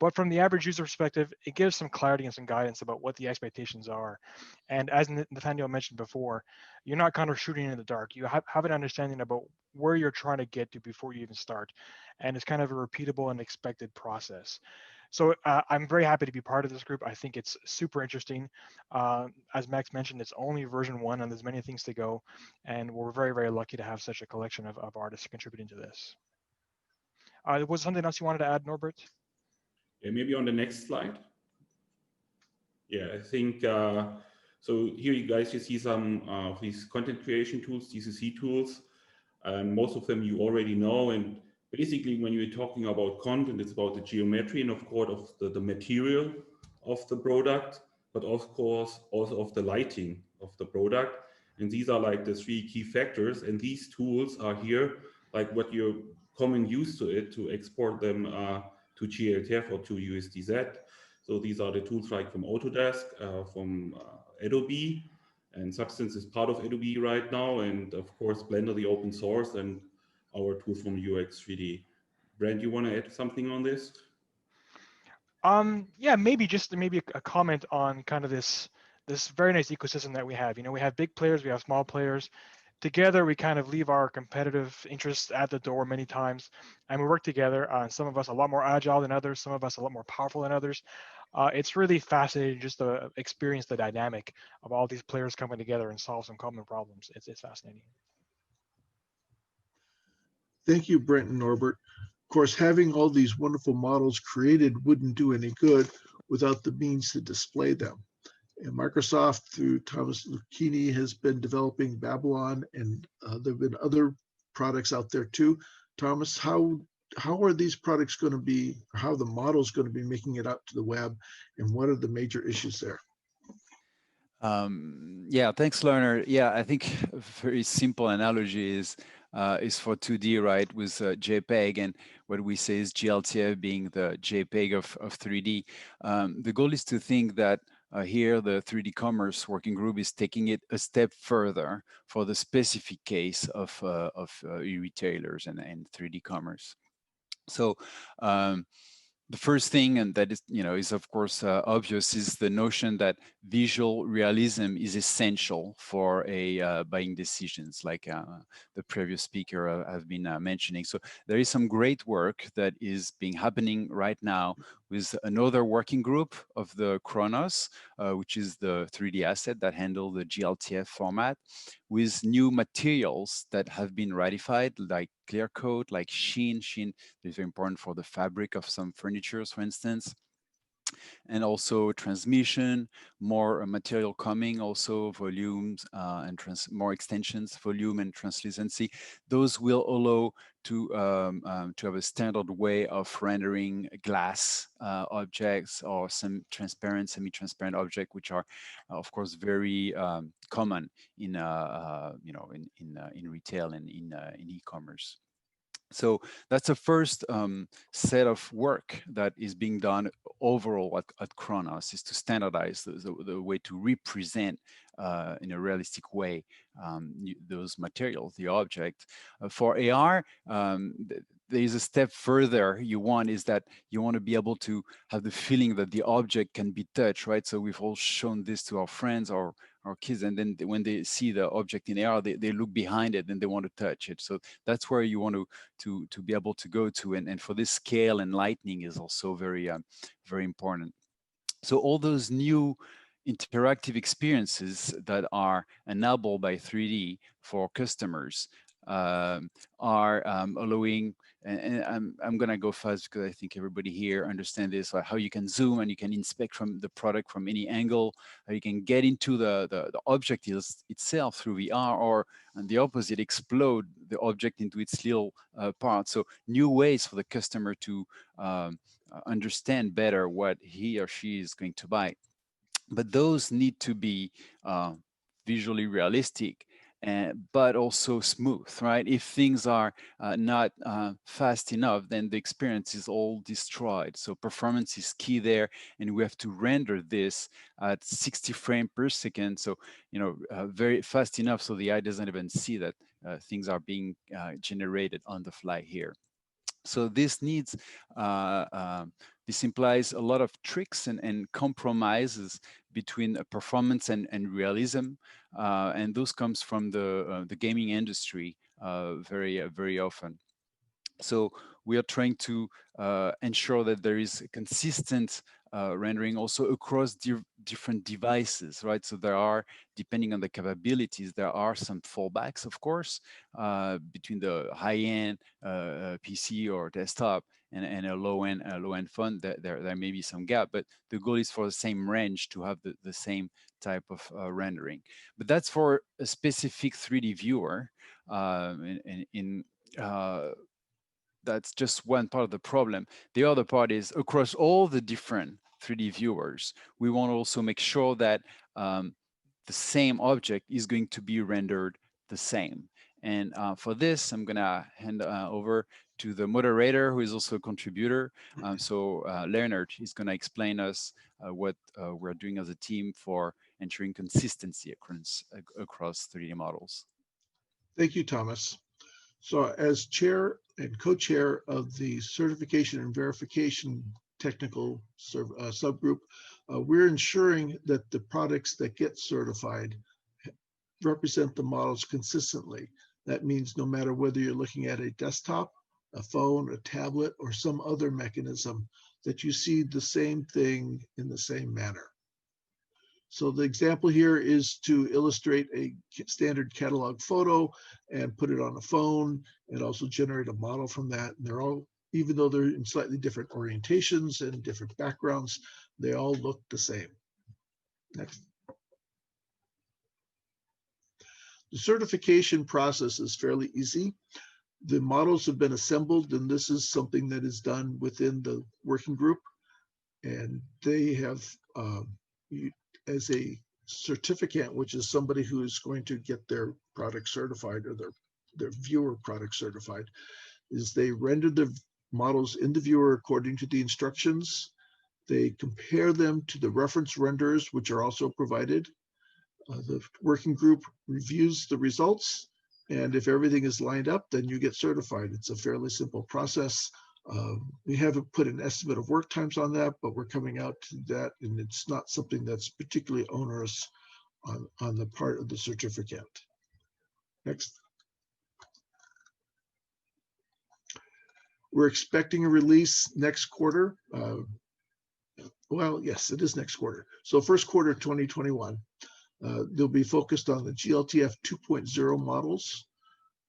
But from the average user perspective, it gives some clarity and some guidance about what the expectations are. And as Nathaniel mentioned before, you're not kind of shooting in the dark. You have an understanding about where you're trying to get to before you even start. And it's kind of a repeatable and expected process. So I'm very happy to be part of this group. I think it's super interesting. As Max mentioned, it's only version 1 and there's many things to go. And we're very, very lucky to have such a collection of artists contributing to this. Was there something else you wanted to add, Norbert? Yeah, maybe on the next slide. Yeah, I think, so here you guys, you see some of these content creation tools, DCC tools. Most of them you already know. And basically, when you're talking about content, it's about the geometry and of course of the material of the product, but of course also of the lighting of the product. And these are like the 3 key factors. And these tools are here, like what you're common used to it, to export them to GLTF or to USDZ. So these are the tools like from Autodesk, from Adobe, and Substance is part of Adobe right now. And of course, Blender, the open source, and our tool from UX3D. Brent, you want to add something on this? Yeah, maybe a comment on kind of this very nice ecosystem that we have. We have big players, we have small players. Together, we kind of leave our competitive interests at the door many times, and we work together. Some of us a lot more agile than others, some of us a lot more powerful than others. It's really fascinating just to experience the dynamic of all these players coming together and solve some common problems. It's fascinating. Thank you, Brent and Norbert. Of course, having all these wonderful models created wouldn't do any good without the means to display them. And Microsoft, through Thomas Lucchini, has been developing Babylon, and there have been other products out there too. Thomas, how are these products going to be, or how are the models going to be making it out to the web, and what are the major issues there? Yeah, thanks, Lerner. Yeah, I think a very simple analogy is for 2D, right, with JPEG, and what we say is GLTF being the JPEG of 3D. The goal is to think that here the 3D Commerce Working Group is taking it a step further for the specific case of retailers and 3D commerce. So the first thing, and that is of course obvious, is the notion that visual realism is essential for buying decisions, like the previous speaker have been mentioning. So there is some great work that is happening right now with another working group of the Kronos, which is the 3D asset that handle the GLTF format, with new materials that have been ratified, like clear coat, like sheen. Sheen is very important for the fabric of some furniture, for instance. And also transmission, more material coming, also volumes and more extensions, volume and translucency. Those will allow to have a standard way of rendering glass objects or some transparent, semi-transparent object, which are, of course, very common in in retail and in e-commerce. So that's the first set of work that is being done overall at Kronos, is to standardize the way to represent in a realistic way those materials, the object. For AR, there is a step further you want to be able to have the feeling that the object can be touched, right? So we've all shown this to our friends or our kids, and then when they see the object in AR, they look behind it and they want to touch it. So that's where you want to be able to go to, and for this, scale and lightning is also very very important. So all those new interactive experiences that are enabled by 3D for customers are allowing, and I'm gonna go fast because I think everybody here understands this, how you can zoom and you can inspect from the product from any angle, how you can get into the object itself through VR, or on the opposite, explode the object into its little parts. So new ways for the customer to understand better what he or she is going to buy. But those need to be visually realistic, but also smooth, right? If things are not fast enough, then the experience is all destroyed. So performance is key there, and we have to render this at 60 frames per second. So, very fast enough so the eye doesn't even see that things are being generated on the fly here. So this needs, this implies a lot of tricks and compromises between performance and realism, and those comes from the gaming industry very often. So we are trying to ensure that there is consistent rendering also across different devices, right? So there are, depending on the capabilities, there are some fallbacks, of course, between the high-end PC or desktop and a low-end phone. There may be some gap, but the goal is for the same range to have the same type of rendering. But that's for a specific 3D viewer. That's just one part of the problem. The other part is across all the different 3D viewers, we want to also make sure that the same object is going to be rendered the same. And for this, I'm going to hand over to the moderator, who is also a contributor. So Leonard is going to explain us what we're doing as a team for ensuring consistency across 3D models. Thank you, Thomas. So as chair and co-chair of the certification and verification technical subgroup, we're ensuring that the products that get certified represent the models consistently. That means no matter whether you're looking at a desktop, a phone, a tablet, or some other mechanism, that you see the same thing in the same manner. So the example here is to illustrate a standard catalog photo and put it on a phone and also generate a model from that. And they're all, even though they're in slightly different orientations and different backgrounds, they all look the same. Next. The certification process is fairly easy. The models have been assembled, and this is something that is done within the working group. And they have, as a certificant, which is somebody who is going to get their product certified or their viewer product certified, is they render the models in the viewer according to the instructions. They compare them to the reference renderers, which are also provided. The working group reviews the results, and if everything is lined up, then you get certified. It's a fairly simple process. We haven't put an estimate of work times on that, but we're coming out to that, and it's not something that's particularly onerous on the part of the certificant. Next. We're expecting a release next quarter. Well, yes, it is next quarter. So first quarter 2021. They'll be focused on the GLTF 2.0 models,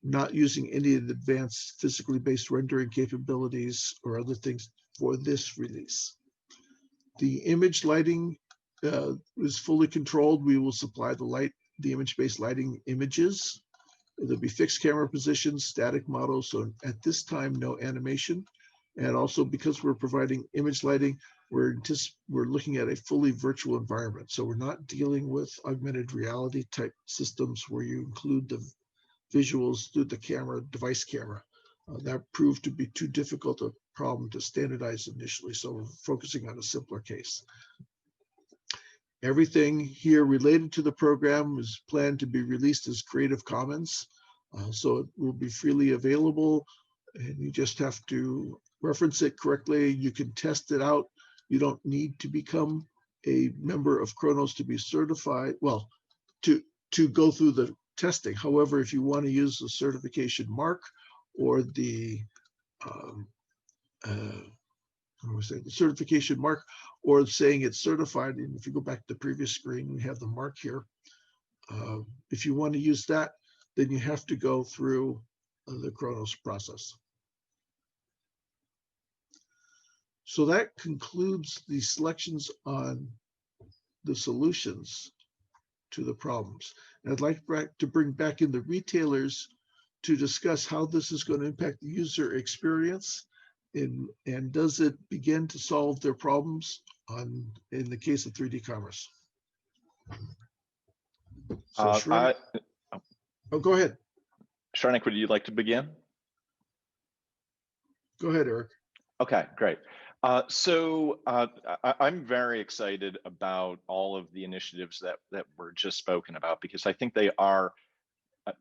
not using any of the advanced physically based rendering capabilities or other things for this release. The image lighting is fully controlled. We will supply the image-based lighting images. There'll be fixed camera positions, static models. So at this time, no animation. And also because we're providing image lighting, we're looking at a fully virtual environment. So we're not dealing with augmented reality type systems where you include the visuals through the camera, device camera. That proved to be too difficult a problem to standardize initially. So we're focusing on a simpler case. Everything here related to the program is planned to be released as Creative Commons. So it will be freely available, and you just have to reference it correctly. You can test it out. You don't need to become a member of Kronos to be certified, well, to go through the testing. However, if you want to use the certification mark or the certification mark or saying it's certified, and if you go back to the previous screen, we have the mark here. If you want to use that, then you have to go through the Kronos process. So that concludes the selections on the solutions to the problems. And I'd like to bring back in the retailers to discuss how this is going to impact the user experience and does it begin to solve their problems in the case of 3D commerce. So go ahead. Shrenik, would you like to begin? Go ahead, Eric. Okay, great. I'm very excited about all of the initiatives that were just spoken about, because I think they are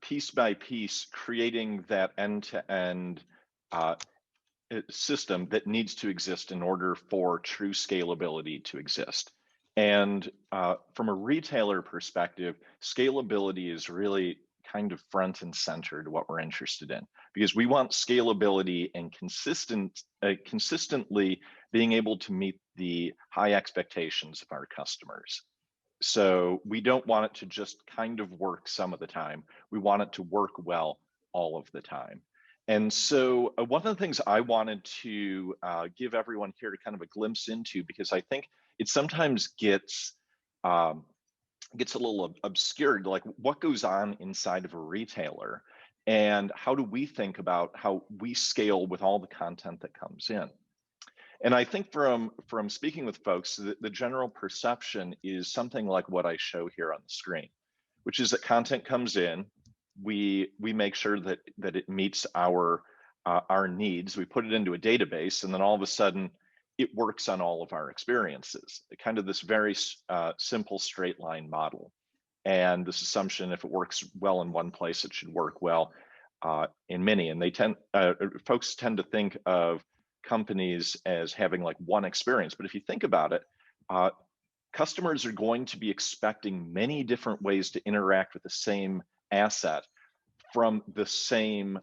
piece by piece creating that end-to-end system that needs to exist in order for true scalability to exist. And from a retailer perspective, scalability is really kind of front and center to what we're interested in, because we want scalability and consistently being able to meet the high expectations of our customers. So we don't want it to just kind of work some of the time. We want it to work well all of the time. And so one of the things I wanted to give everyone here kind of a glimpse into, because I think it sometimes gets a little obscured, like what goes on inside of a retailer and how do we think about how we scale with all the content that comes in. And I think from speaking with folks, the general perception is something like what I show here on the screen, which is that content comes in, we make sure that it meets our needs, we put it into a database, and then all of a sudden it works on all of our experiences. Kind of this very simple straight line model. And this assumption, if it works well in one place, it should work well in many. And folks tend to think of companies as having like one experience. But if you think about it, customers are going to be expecting many different ways to interact with the same asset from the same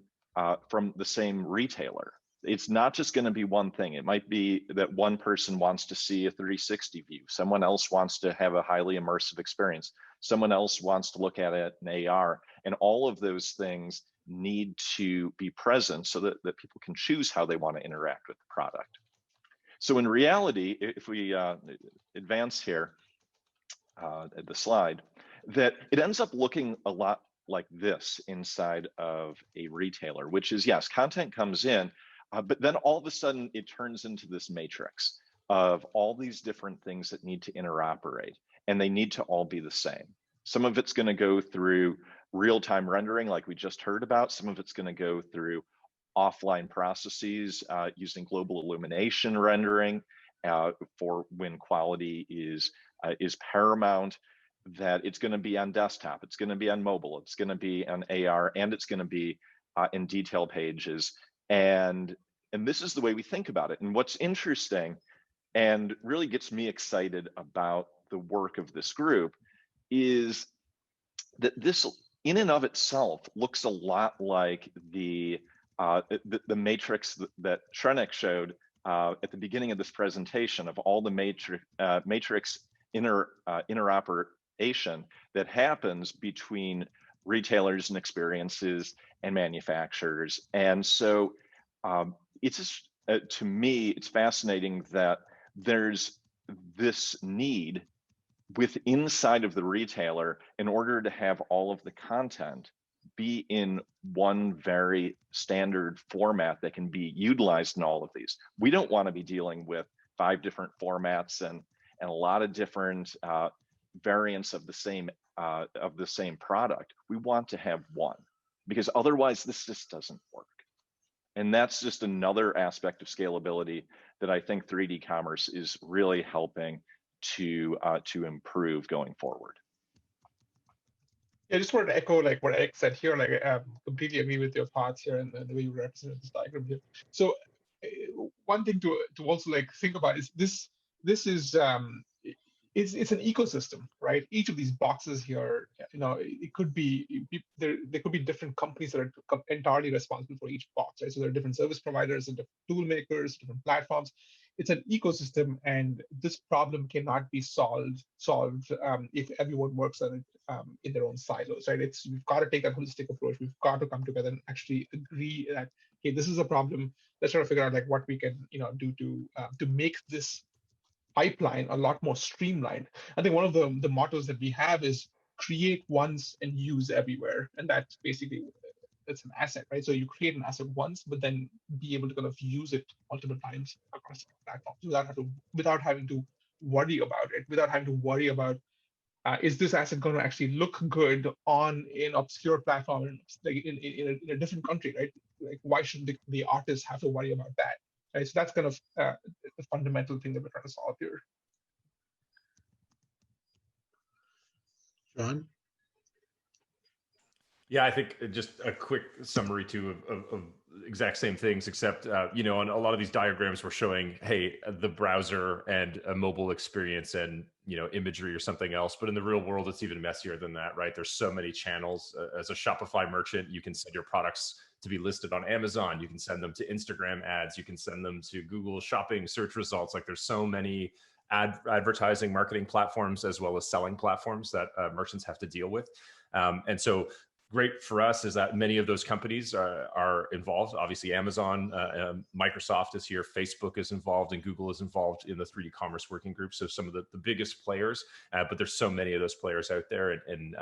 retailer. It's not just going to be one thing. It might be that one person wants to see a 360 view. Someone else wants to have a highly immersive experience. Someone else wants to look at it in AR. And all of those things need to be present so that people can choose how they want to interact with the product. So in reality, if we advance here at the slide, that it ends up looking a lot like this inside of a retailer, which is, yes, content comes in, but then all of a sudden it turns into this matrix of all these different things that need to interoperate, and they need to all be the same. Some of it's going to go through real-time rendering like we just heard about. Some of it's going to go through offline processes using global illumination rendering for when quality is paramount. That it's going to be on desktop, it's going to be on mobile, it's going to be on AR, and it's going to be in detail pages. And this is the way we think about it. And what's interesting and really gets me excited about the work of this group is that this in and of itself looks a lot like the matrix that Shrenik showed at the beginning of this presentation of all the matrix interoperation that happens between retailers and experiences and manufacturers. And so it's just, to me, it's fascinating that there's this need inside of the retailer in order to have all of the content be in one very standard format that can be utilized in all of these. We don't want to be dealing with 5 different formats and a lot of different variants of the same product. We want to have one, because otherwise this just doesn't work. And that's just another aspect of scalability that I think 3D commerce is really helping to improve going forward. Yeah, I just wanted to echo like what Eric said here. Like I completely agree with your thoughts here and the way you represent this diagram here. So one thing to also like think about is this is it's an ecosystem, right? Each of these boxes here, it could be there could be different companies that are entirely responsible for each box, right? So there are different service providers and different tool makers, different platforms. it's an ecosystem, and this problem cannot be solved if everyone works on it in their own silos, right? We've got to take that holistic approach. We've got to come together and actually agree that, okay, this is a problem. Let's try to figure out like what we can do to make this pipeline a lot more streamlined. I think one of the mottos that we have is create once and use everywhere, and that's basically, it's an asset, right? So you create an asset once, but then be able to kind of use it multiple times across platforms without having to worry about it, without having to worry about is this asset going to actually look good on an obscure platform in a different country, right? Like, why should the artists have to worry about that? Right? So that's kind of the fundamental thing that we're trying to solve here. John? Yeah, I think just a quick summary too of exact same things, except on a lot of these diagrams we're showing, hey, the browser and a mobile experience and imagery or something else. But in the real world, it's even messier than that, right? There's so many channels. As a Shopify merchant, you can send your products to be listed on Amazon. You can send them to Instagram ads. You can send them to Google Shopping search results. Like, there's so many advertising marketing platforms as well as selling platforms that merchants have to deal with. And so great for us is that many of those companies are involved. Obviously, Amazon, Microsoft is here, Facebook is involved, and Google is involved in the 3D Commerce Working Group. So some of the biggest players, but there's so many of those players out there. And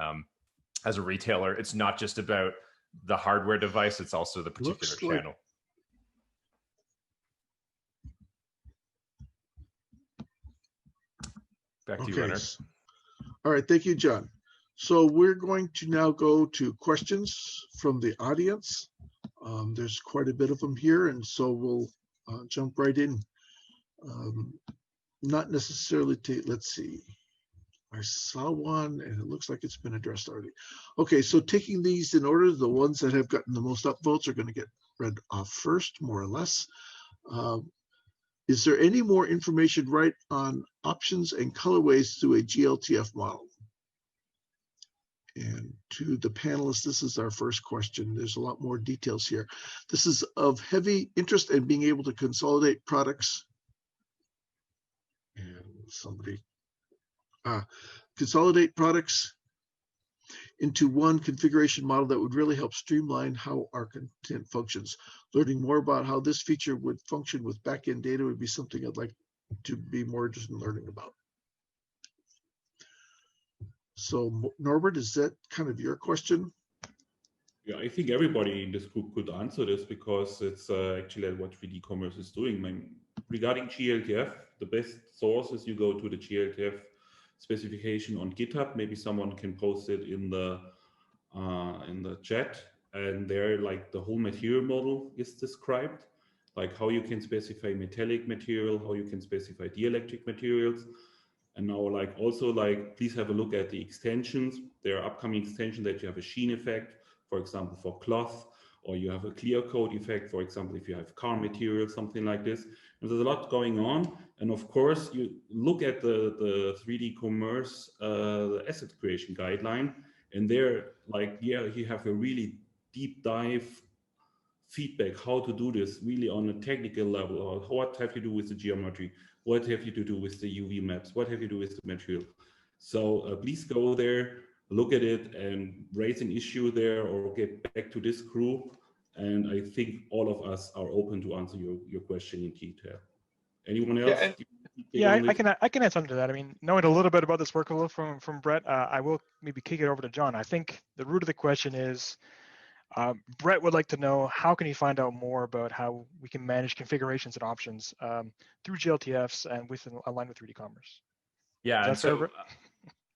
as a retailer, it's not just about the hardware device, it's also the particular channel. Back to you, Leonard. All right, thank you, John. So we're going to now go to questions from the audience. There's quite a bit of them here, and so we'll jump right in. Not necessarily let's see. I saw one, and it looks like it's been addressed already. Okay, so taking these in order, the ones that have gotten the most upvotes are going to get read off first, more or less. Is there any more information right on options and colorways through a GLTF model? And to the panelists, this is our first question. There's a lot more details here. This is of heavy interest in being able to consolidate products. And somebody, consolidate products into one configuration model that would really help streamline how our content functions. Learning more about how this feature would function with backend data would be something I'd like to be more interested in learning about. So Norbert, is that kind of your question? Yeah, I think everybody in this group could answer this because it's actually what 3D Commerce is doing. Regarding GLTF, the best source is you go to the GLTF specification on GitHub. Maybe someone can post it in the chat, and there, like, the whole material model is described, like how you can specify metallic material, how you can specify dielectric materials. And now, like, also, like, please have a look at the extensions. There are upcoming extensions that you have a sheen effect, for example, for cloth, or you have a clear coat effect, for example, if you have car material, something like this. And there's a lot going on. And of course, you look at the 3D Commerce the asset creation guideline, and there, like, yeah, you have a really deep dive feedback how to do this really on a technical level, or what have you do with the geometry, what have you to do with the UV maps, what have you do with the material. So please go there, look at it, and raise an issue there, or get back to this group. And I think all of us are open to answer your question in detail. Anyone else? Yeah, I can add something to that. I mean, knowing a little bit about this workflow from Brett, I will maybe kick it over to John. I think the root of the question is, Brett would like to know, how can he find out more about how we can manage configurations and options through GLTFs and aligned with 3D Commerce? Yeah, and so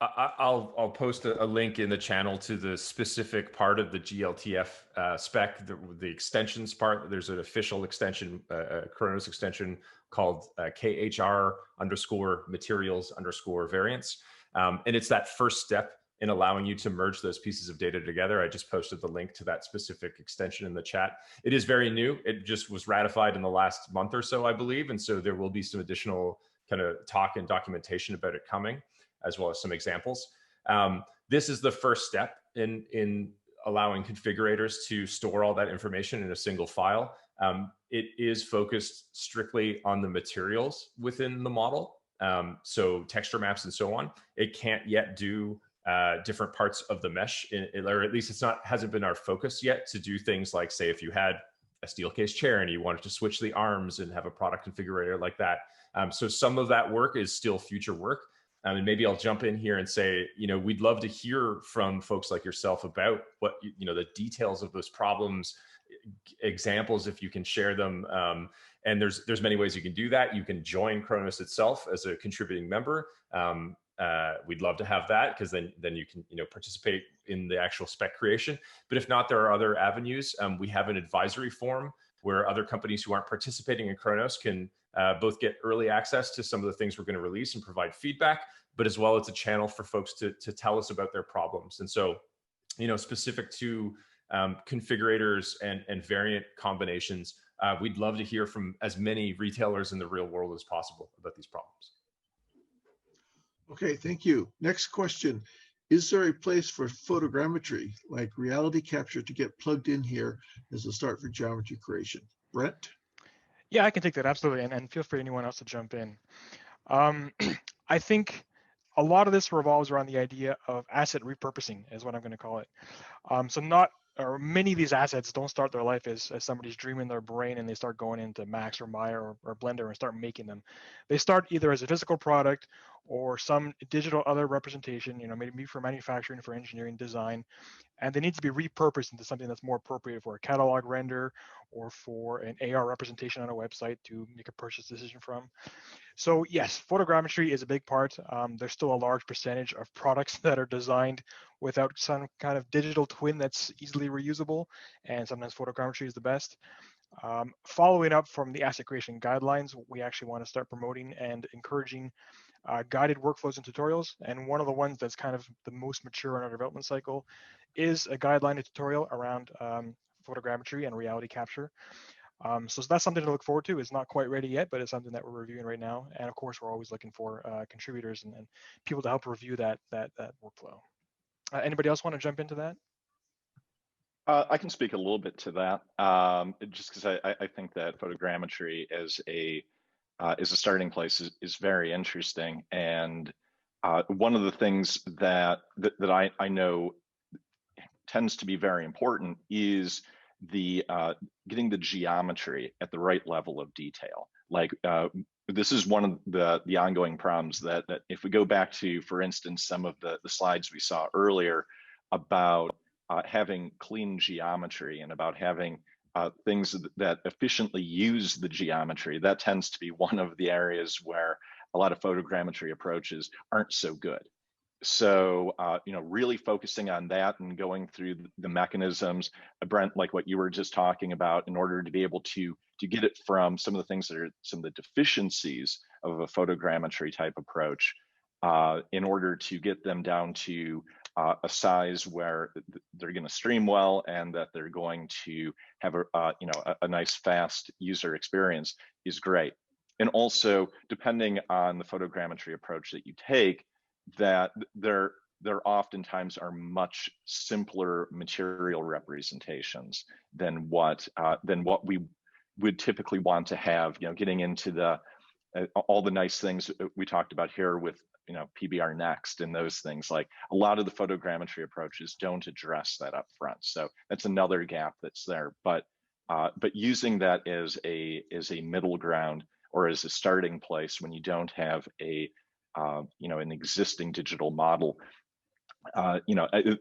I'll post a link in the channel to the specific part of the GLTF spec, the extensions part. There's an official extension, Occurrence extension called KHR_materials_variants. And it's that first step in allowing you to merge those pieces of data together. I just posted the link to that specific extension in the chat. It is very new. It just was ratified in the last month or so, I believe. And so there will be some additional kind of talk and documentation about it coming, as well as some examples. This is the first step in allowing configurators to store all that information in a single file. it is focused strictly on the materials within the model. So texture maps and so on. It can't yet do different parts of the mesh, or at least hasn't been our focus yet to do things like, say, if you had a steel case chair and you wanted to switch the arms and have a product configurator like that. So some of that work is still future work. And maybe I'll jump in here and say, we'd love to hear from folks like yourself about what, the details of those problems, examples, if you can share them. And there's many ways you can do that. You can join Kronos itself as a contributing member. We'd love to have that, because then you can participate in the actual spec creation. But if not, there are other avenues. We have an advisory forum where other companies who aren't participating in Kronos can both get early access to some of the things we're going to release and provide feedback, but as well, it's a channel for folks to tell us about their problems. And so, specific to configurators and variant combinations, we'd love to hear from as many retailers in the real world as possible about these problems. Okay, thank you. Next question. Is there a place for photogrammetry, like reality capture, to get plugged in here as a start for geometry creation? Brent? Yeah, I can take that, absolutely, and feel free anyone else to jump in. I think a lot of this revolves around the idea of asset repurposing, is what I'm going to call it. Many of these assets don't start their life as somebody's dream in their brain and they start going into Max or Maya or Blender and start making them. They start either as a physical product or some digital other representation, maybe for manufacturing, for engineering, design, and they need to be repurposed into something that's more appropriate for a catalog render or for an AR representation on a website to make a purchase decision from. So yes, photogrammetry is a big part. There's still a large percentage of products that are designed without some kind of digital twin that's easily reusable, and sometimes photogrammetry is the best. Following up from the asset creation guidelines, we actually want to start promoting and encouraging guided workflows and tutorials. And one of the ones that's kind of the most mature in our development cycle is a guideline and tutorial around photogrammetry and reality capture. So that's something to look forward to. It's not quite ready yet, but it's something that we're reviewing right now. And of course, we're always looking for contributors and people to help review that workflow. Anybody else want to jump into that? I can speak a little bit to that, just because I think that photogrammetry as a starting place is very interesting. And one of the things that I know tends to be very important is the getting the geometry at the right level of detail. Like this is one of the ongoing problems that if we go back to, for instance, some of the slides we saw earlier about having clean geometry and about having things that efficiently use the geometry, that tends to be one of the areas where a lot of photogrammetry approaches aren't so good. So, really focusing on that and going through the mechanisms, Brent, like what you were just talking about, in order to be able to get it from some of the things that are some of the deficiencies of a photogrammetry type approach, in order to get them down to a size where they're going to stream well and that they're going to have a nice fast user experience is great. And also, depending on the photogrammetry approach that you take, that there oftentimes are much simpler material representations than what we would typically want to have. Getting into all the nice things we talked about here with PBR Next and those things. Like a lot of the photogrammetry approaches don't address that up front, so that's another gap that's there. But using that as a middle ground or as a starting place when you don't have an existing digital model,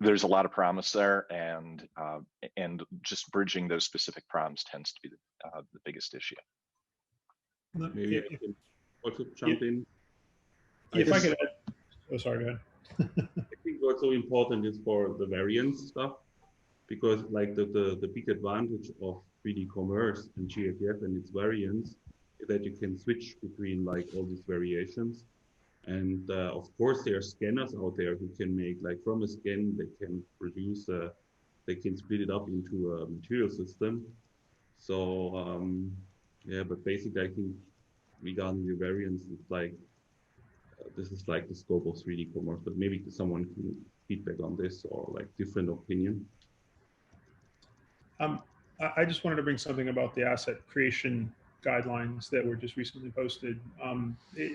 there's a lot of promise there, and just bridging those specific problems tends to be the biggest issue. Maybe I can also jump in. If I could add, oh, sorry, go ahead. I think what's so important is for the variance stuff, because like the big advantage of 3D commerce and GFF and its variants is that you can switch between like all these variations. And of course, there are scanners out there who can make, like from a scan, they can produce, they can split it up into a material system. So yeah, but basically, I think regarding the variants, it's like this is like the scope of 3D commerce. But maybe someone can feedback on this or like different opinion. I just wanted to bring something about the asset creation guidelines that were just recently posted.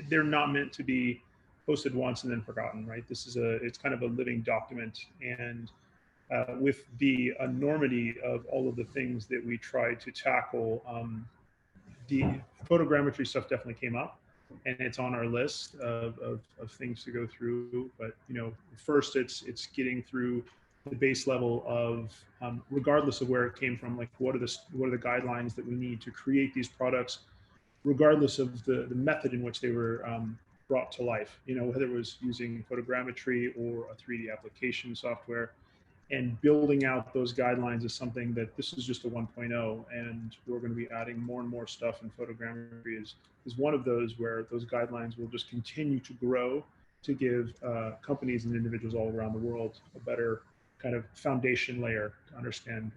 They're not meant to be posted once and then forgotten, right? It's kind of a living document. And with the enormity of all of the things that we tried to tackle, the photogrammetry stuff definitely came up, and it's on our list of things to go through. But first it's getting through the base level of, regardless of where it came from, like what are the guidelines that we need to create these products, regardless of the method in which they were brought to life. Whether it was using photogrammetry or a 3D application software. And building out those guidelines is something that this is just a 1.0, and we're going to be adding more and more stuff. And photogrammetry is one of those where those guidelines will just continue to grow to give companies and individuals all around the world a better kind of foundation layer to understand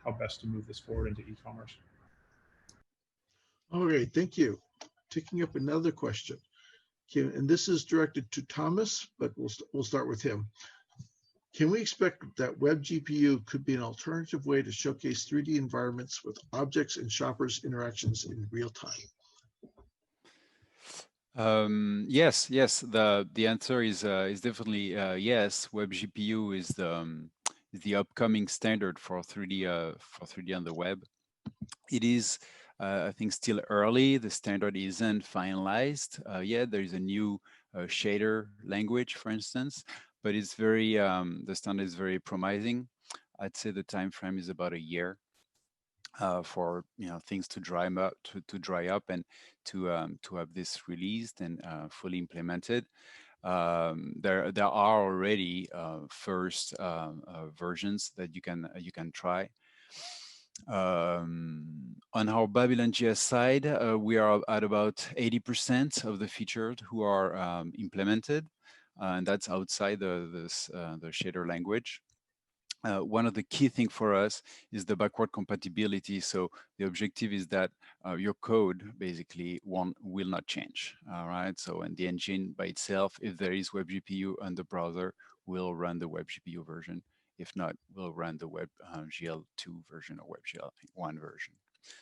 how best to move this forward into e-commerce. All right, thank you. Taking up another question, and this is directed to Thomas, but we'll start with him. Can we expect that Web GPU could be an alternative way to showcase 3D environments with objects and shoppers' interactions in real time? Yes. The answer is definitely yes. Web GPU is the upcoming standard for 3D on the web. It is, I think, still early. The standard isn't finalized yet. There is a new shader language, for instance, but it's very the standard is very promising. I'd say the time frame is about a year for things to dry up and to have this released and fully implemented. There are already first versions that you can try. On our BabylonJS side, we are at about 80% of the features who are implemented, and that's outside the shader language. One of the key things for us is the backward compatibility. So the objective is that your code basically will not change. All right. So and the engine by itself, if there is WebGPU on the browser, will run the WebGPU version. If not, we'll run the WebGL2 version or WebGL1 version.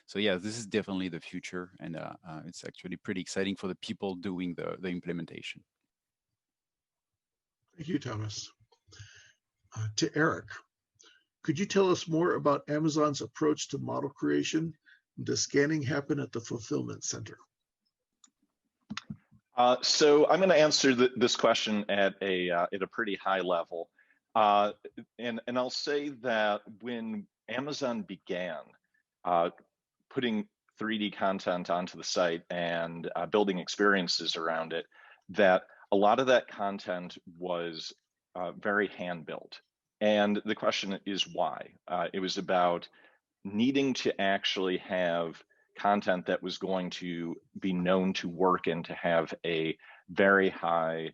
So yeah, this is definitely the future, and it's actually pretty exciting for the people doing the implementation. Thank you, Thomas. To Eric, could you tell us more about Amazon's approach to model creation? Does scanning happen at the fulfillment center? So I'm going to answer this question at a pretty high level. And I'll say that when Amazon began putting 3D content onto the site and building experiences around it, that a lot of that content was very hand-built. And the question is why? It was about needing to actually have content that was going to be known to work and to have a very high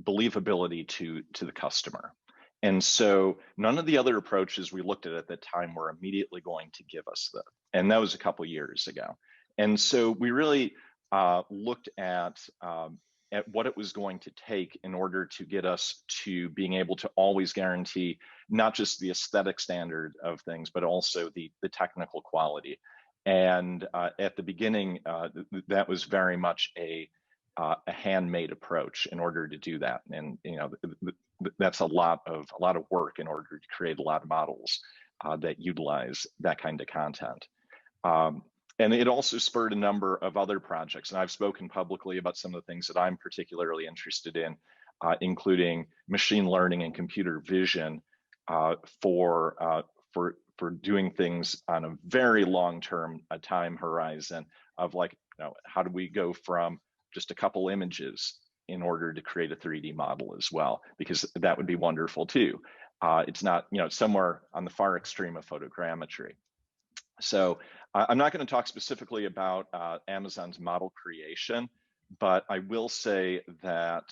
believability to the customer. And so none of the other approaches we looked at the time were immediately going to give us that. And that was a couple years ago. And so we really looked at what it was going to take in order to get us to being able to always guarantee not just the aesthetic standard of things, but also the technical quality. And at the beginning, that was very much a handmade approach in order to do that. And that's a lot of work in order to create a lot of models that utilize that kind of content. And it also spurred a number of other projects. And I've spoken publicly about some of the things that I'm particularly interested in, including machine learning and computer vision for doing things on a very long-term time horizon of like, how do we go from just a couple images in order to create a 3D model as well, because that would be wonderful too. It's not, somewhere on the far extreme of photogrammetry. So I'm not going to talk specifically about Amazon's model creation, but I will say that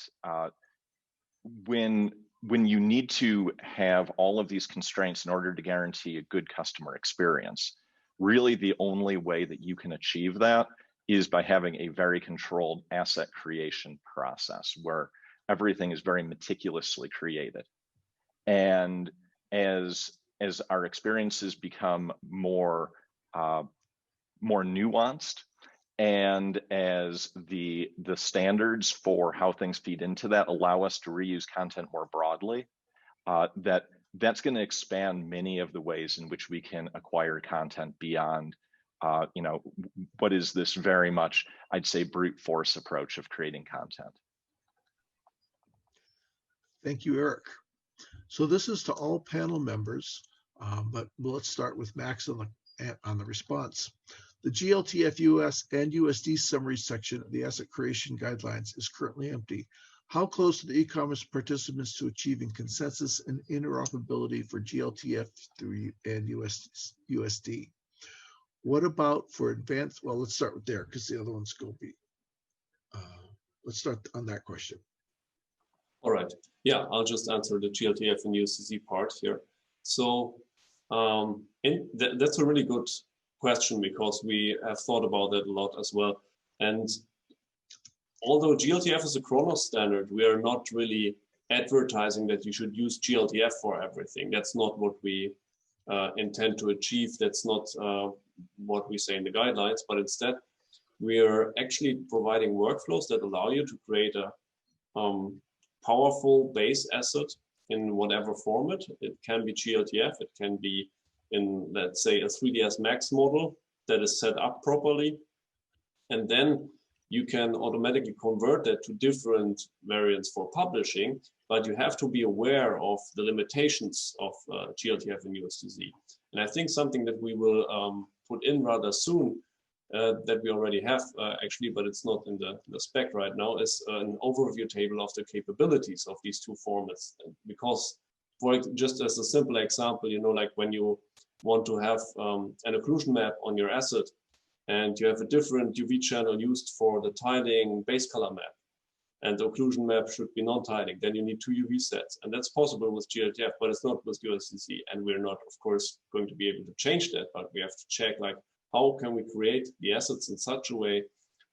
when you need to have all of these constraints in order to guarantee a good customer experience, really the only way that you can achieve that is by having a very controlled asset creation process where everything is very meticulously created. And as as our experiences become more more nuanced, and as the standards for how things feed into that allow us to reuse content more broadly, that's going to expand many of the ways in which we can acquire content beyond, you know, what is this very much, I'd say, brute force approach of creating content. Thank you, Eric. So this is to all panel members, but let's start with Max on the response. The GLTF US and USD summary section of the asset creation guidelines is currently empty. How close are the e-commerce participants to achieving consensus and interoperability for GLTF and USD? What about for advanced? Well, let's start with there because the other one's going to be. Let's start on that question. All right. Yeah, I'll just answer the GLTF and USDC part here. So that's a really good question because we have thought about that a lot as well. And although GLTF is a Chronos standard, we are not really advertising that you should use GLTF for everything. That's not what we intend to achieve. That's not what we say in the guidelines, but instead we are actually providing workflows that allow you to create a powerful base asset in whatever format. It can be GLTF, it can be in, let's say, a 3ds Max model that is set up properly. And then you can automatically convert that to different variants for publishing, but you have to be aware of the limitations of GLTF and USDC. And I think something that we will put in rather soon, that we already have actually, but it's not in the spec right now, is an overview table of the capabilities of these two formats. Because for just as a simple example, you know, like when you want to have an occlusion map on your asset and you have a different UV channel used for the tiling base color map, and the occlusion map should be non-tiling, then you need 2 UV sets. And that's possible with GLTF, but it's not with USDC. And we're not, of course, going to be able to change that, but we have to check, like, how can we create the assets in such a way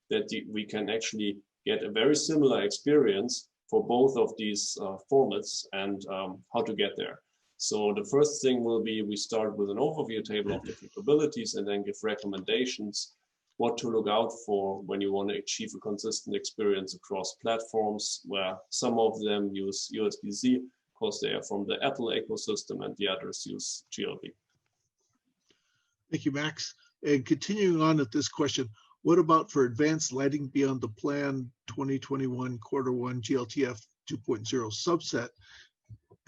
that we can actually get a very similar experience for both of these formats, and how to get there. So the first thing will be, we start with an overview table of the capabilities and then give recommendations what to look out for when you want to achieve a consistent experience across platforms, where some of them use USDC because they are from the Apple ecosystem and the others use GLB. Thank you, Max. And continuing on with this question, what about for advanced lighting beyond the plan 2021 Q1 GLTF 2.0 subset?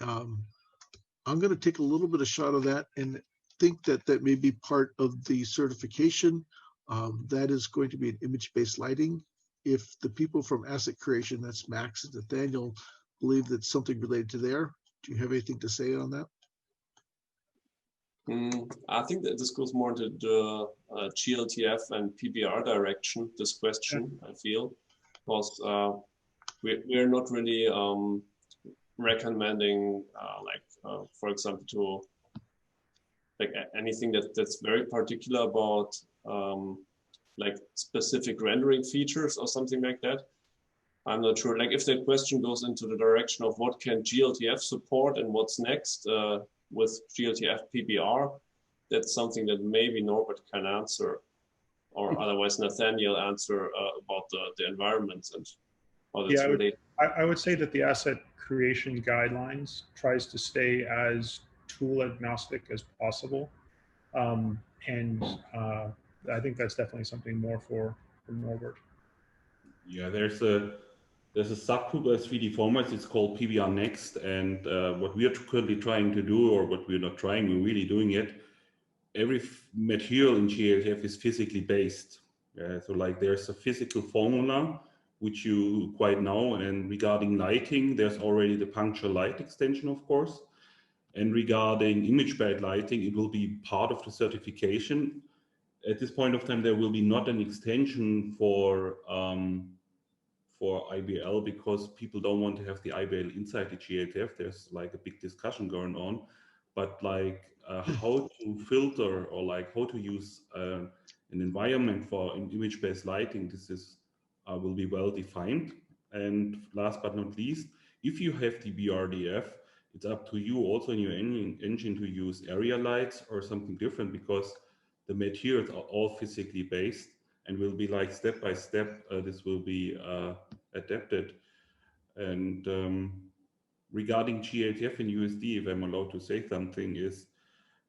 I'm going to take a little bit of shot of that and think that that may be part of the certification. That is going to be an image-based lighting. If the people from asset creation, that's Max and Nathaniel, believe that's something related to there, do you have anything to say on that? I think that this goes more into the GLTF and PBR direction, this question, I feel, because we're not really recommending, for example, to like anything that's very particular about like specific rendering features or something like that. I'm not sure. Like if that question goes into the direction of what can GLTF support and what's next with GLTF PBR, that's something that maybe Norbert can answer, or otherwise Nathaniel answer about the environments and how that's related. I would say that the asset creation guidelines tries to stay as tool agnostic as possible. And I think that's definitely something more for Norbert. Yeah, there's a subgroup of 3D formats. It's called PBR Next, and what we are currently trying to do, or what we're not trying, we're really doing it. Every material in GLTF is physically based. So like there's a physical formula which you quite know, and regarding lighting, there's already the punctual light extension, of course. And regarding image-based lighting, it will be part of the certification. At this point of time, there will be not an extension for IBL, because people don't want to have the IBL inside the GLTF. There's like a big discussion going on, but like how to filter or like how to use an environment for image-based lighting, this is will be well defined. And last but not least, if you have the BRDF, It's up to you also in your engine to use area lights or something different, because the materials are all physically based and will be like step by step, this will be adapted. And regarding GLTF and USD, if I'm allowed to say something, is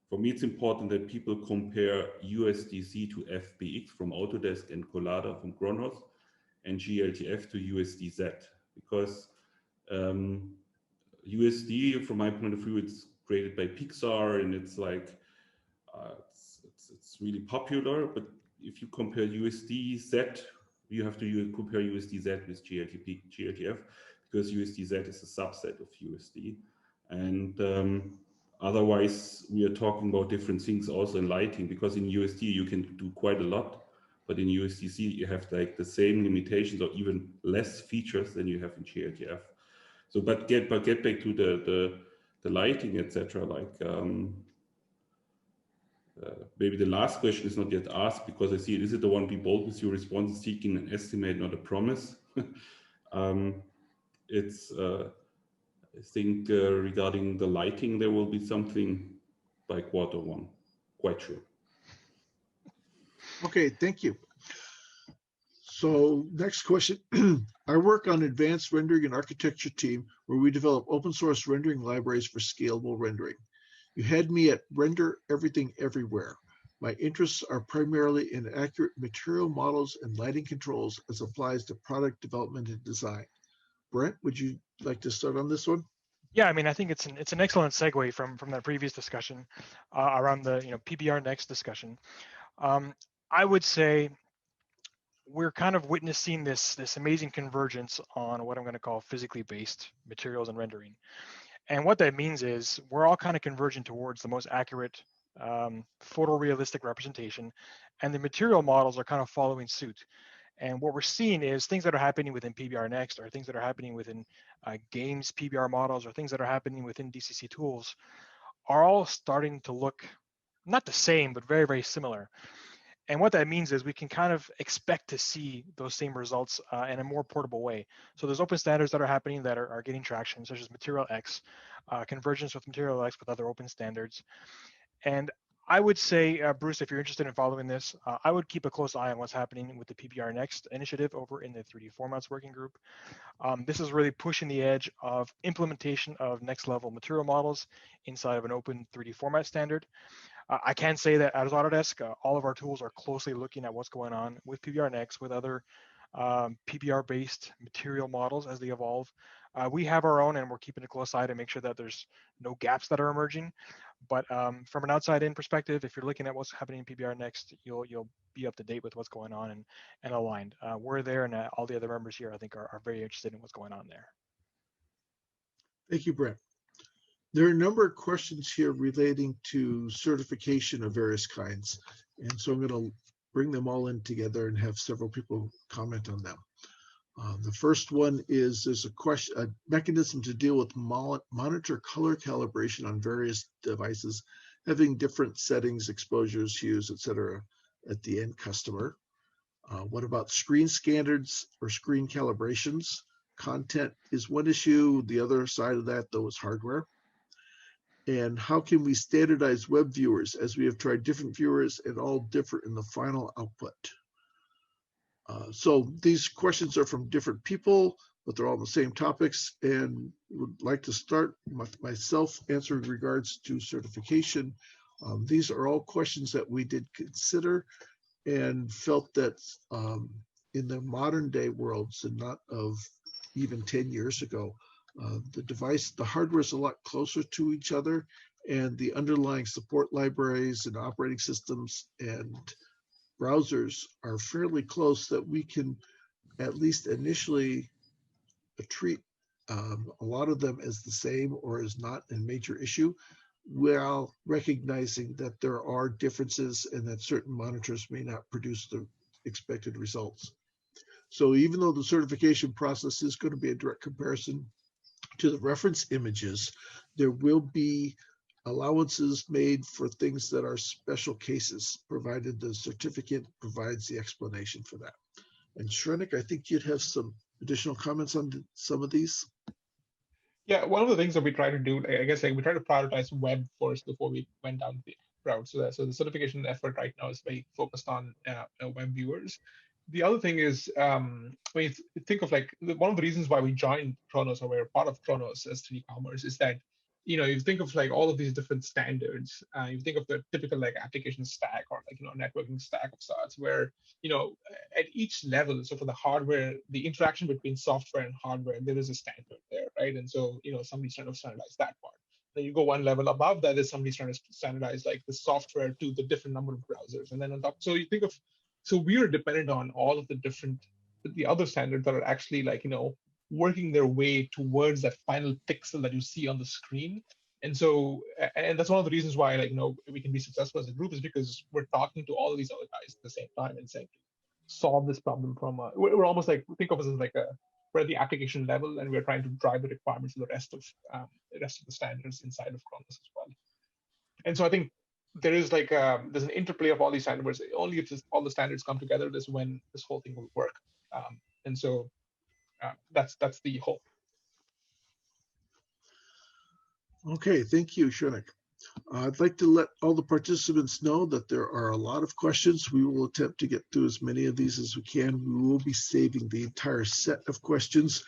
for me it's important that people compare USDZ to FBX from Autodesk and Collada from Kronos, and GLTF to USDZ, because USD, from my point of view, it's created by Pixar and it's like it's really popular. But if you compare USDZ, you have to compare USDZ with GLTF, because USDZ is a subset of USD, and otherwise we are talking about different things also in lighting, because in USD you can do quite a lot, but in USDC you have like the same limitations or even less features than you have in GLTF. So, but get back to the lighting, etc. Like maybe the last question is not yet asked, because I see it. Is it the one, be bold with your responses, seeking an estimate, not a promise? It's I think regarding the lighting, there will be something by Q1, quite sure. Okay, thank you. So next question. I work on advanced rendering and architecture team where we develop open source rendering libraries for scalable rendering. You had me at render everything everywhere. My interests are primarily in accurate material models and lighting controls as applies to product development and design. Brent, would you like to start on this one? Yeah, I mean, I think it's an excellent segue from that previous discussion around the PBR next discussion. I would say we're kind of witnessing this amazing convergence on what I'm going to call physically based materials and rendering. And what that means is we're all kind of converging towards the most accurate photorealistic representation, and the material models are kind of following suit. And what we're seeing is things that are happening within PBR Next, or things that are happening within games PBR models, or things that are happening within DCC tools, are all starting to look not the same, but very, very similar. And what that means is we can kind of expect to see those same results in a more portable way. So there's open standards that are happening that are getting traction, such as Material X, convergence with Material X with other open standards. And I would say, Bruce, if you're interested in following this, I would keep a close eye on what's happening with the PBR Next initiative over in the 3D Formats Working Group. This is really pushing the edge of implementation of next level material models inside of an open 3D format standard. I can say that as Autodesk, all of our tools are closely looking at what's going on with PBR Next, with other PBR-based material models as they evolve. We have our own, and we're keeping a close eye to make sure that there's no gaps that are emerging. But from an outside-in perspective, if you're looking at what's happening in PBR Next, you'll be up to date with what's going on and aligned. We're there, and all the other members here, I think, are very interested in what's going on there. Thank you, Brent. There are a number of questions here relating to certification of various kinds, and so I'm going to bring them all in together and have several people comment on them. The first one is there's a mechanism to deal with monitor color calibration on various devices, having different settings, exposures, hues, etc. at the end customer. What about screen standards or screen calibrations? Content is one issue. The other side of that, though, is hardware. And how can we standardize web viewers, as we have tried different viewers and all differ in the final output? So these questions are from different people, but they're all the same topics, and would like to start with myself answering regards to certification. These are all questions that we did consider and felt that in the modern day worlds, and not of even 10 years ago, the hardware is a lot closer to each other, and the underlying support libraries and operating systems and browsers are fairly close, that we can at least initially treat a lot of them as the same or as not a major issue, while recognizing that there are differences and that certain monitors may not produce the expected results. So even though the certification process is going to be a direct comparison to the reference images, there will be allowances made for things that are special cases, provided the certificate provides the explanation for that. And Shrenik, I think you'd have some additional comments on some of these. Yeah, one of the things that we try to do, I guess, like we try to prioritize web first before we went down the route. So the certification effort right now is very focused on web viewers. The other thing is, when you think of like one of the reasons why we joined Kronos or we're part of Kronos as 3D Commerce is that, you think of like all of these different standards. You think of the typical like application stack or like networking stack of sorts, where at each level, so for the hardware, the interaction between software and hardware, there is a standard there, right? And so somebody's trying to standardize that part. Then you go one level above that is somebody's trying to standardize like the software to the different number of browsers, and then on top. So you think of, so we are dependent on all of the other standards that are actually like working their way towards that final pixel that you see on the screen. And so, and that's one of the reasons why, like, we can be successful as a group is because we're talking to all of these other guys at the same time and saying, solve this problem from we're almost like, think of us as like we're at the application level and we're trying to drive the requirements of the rest of the standards inside of Kronos as well. And so I think there is like there's an interplay of all these standards. Only if all the standards come together is when this whole thing will work. And so that's the hope. Okay, thank you, Shrenik. I'd like to let all the participants know that there are a lot of questions. We will attempt to get through as many of these as we can. We will be saving the entire set of questions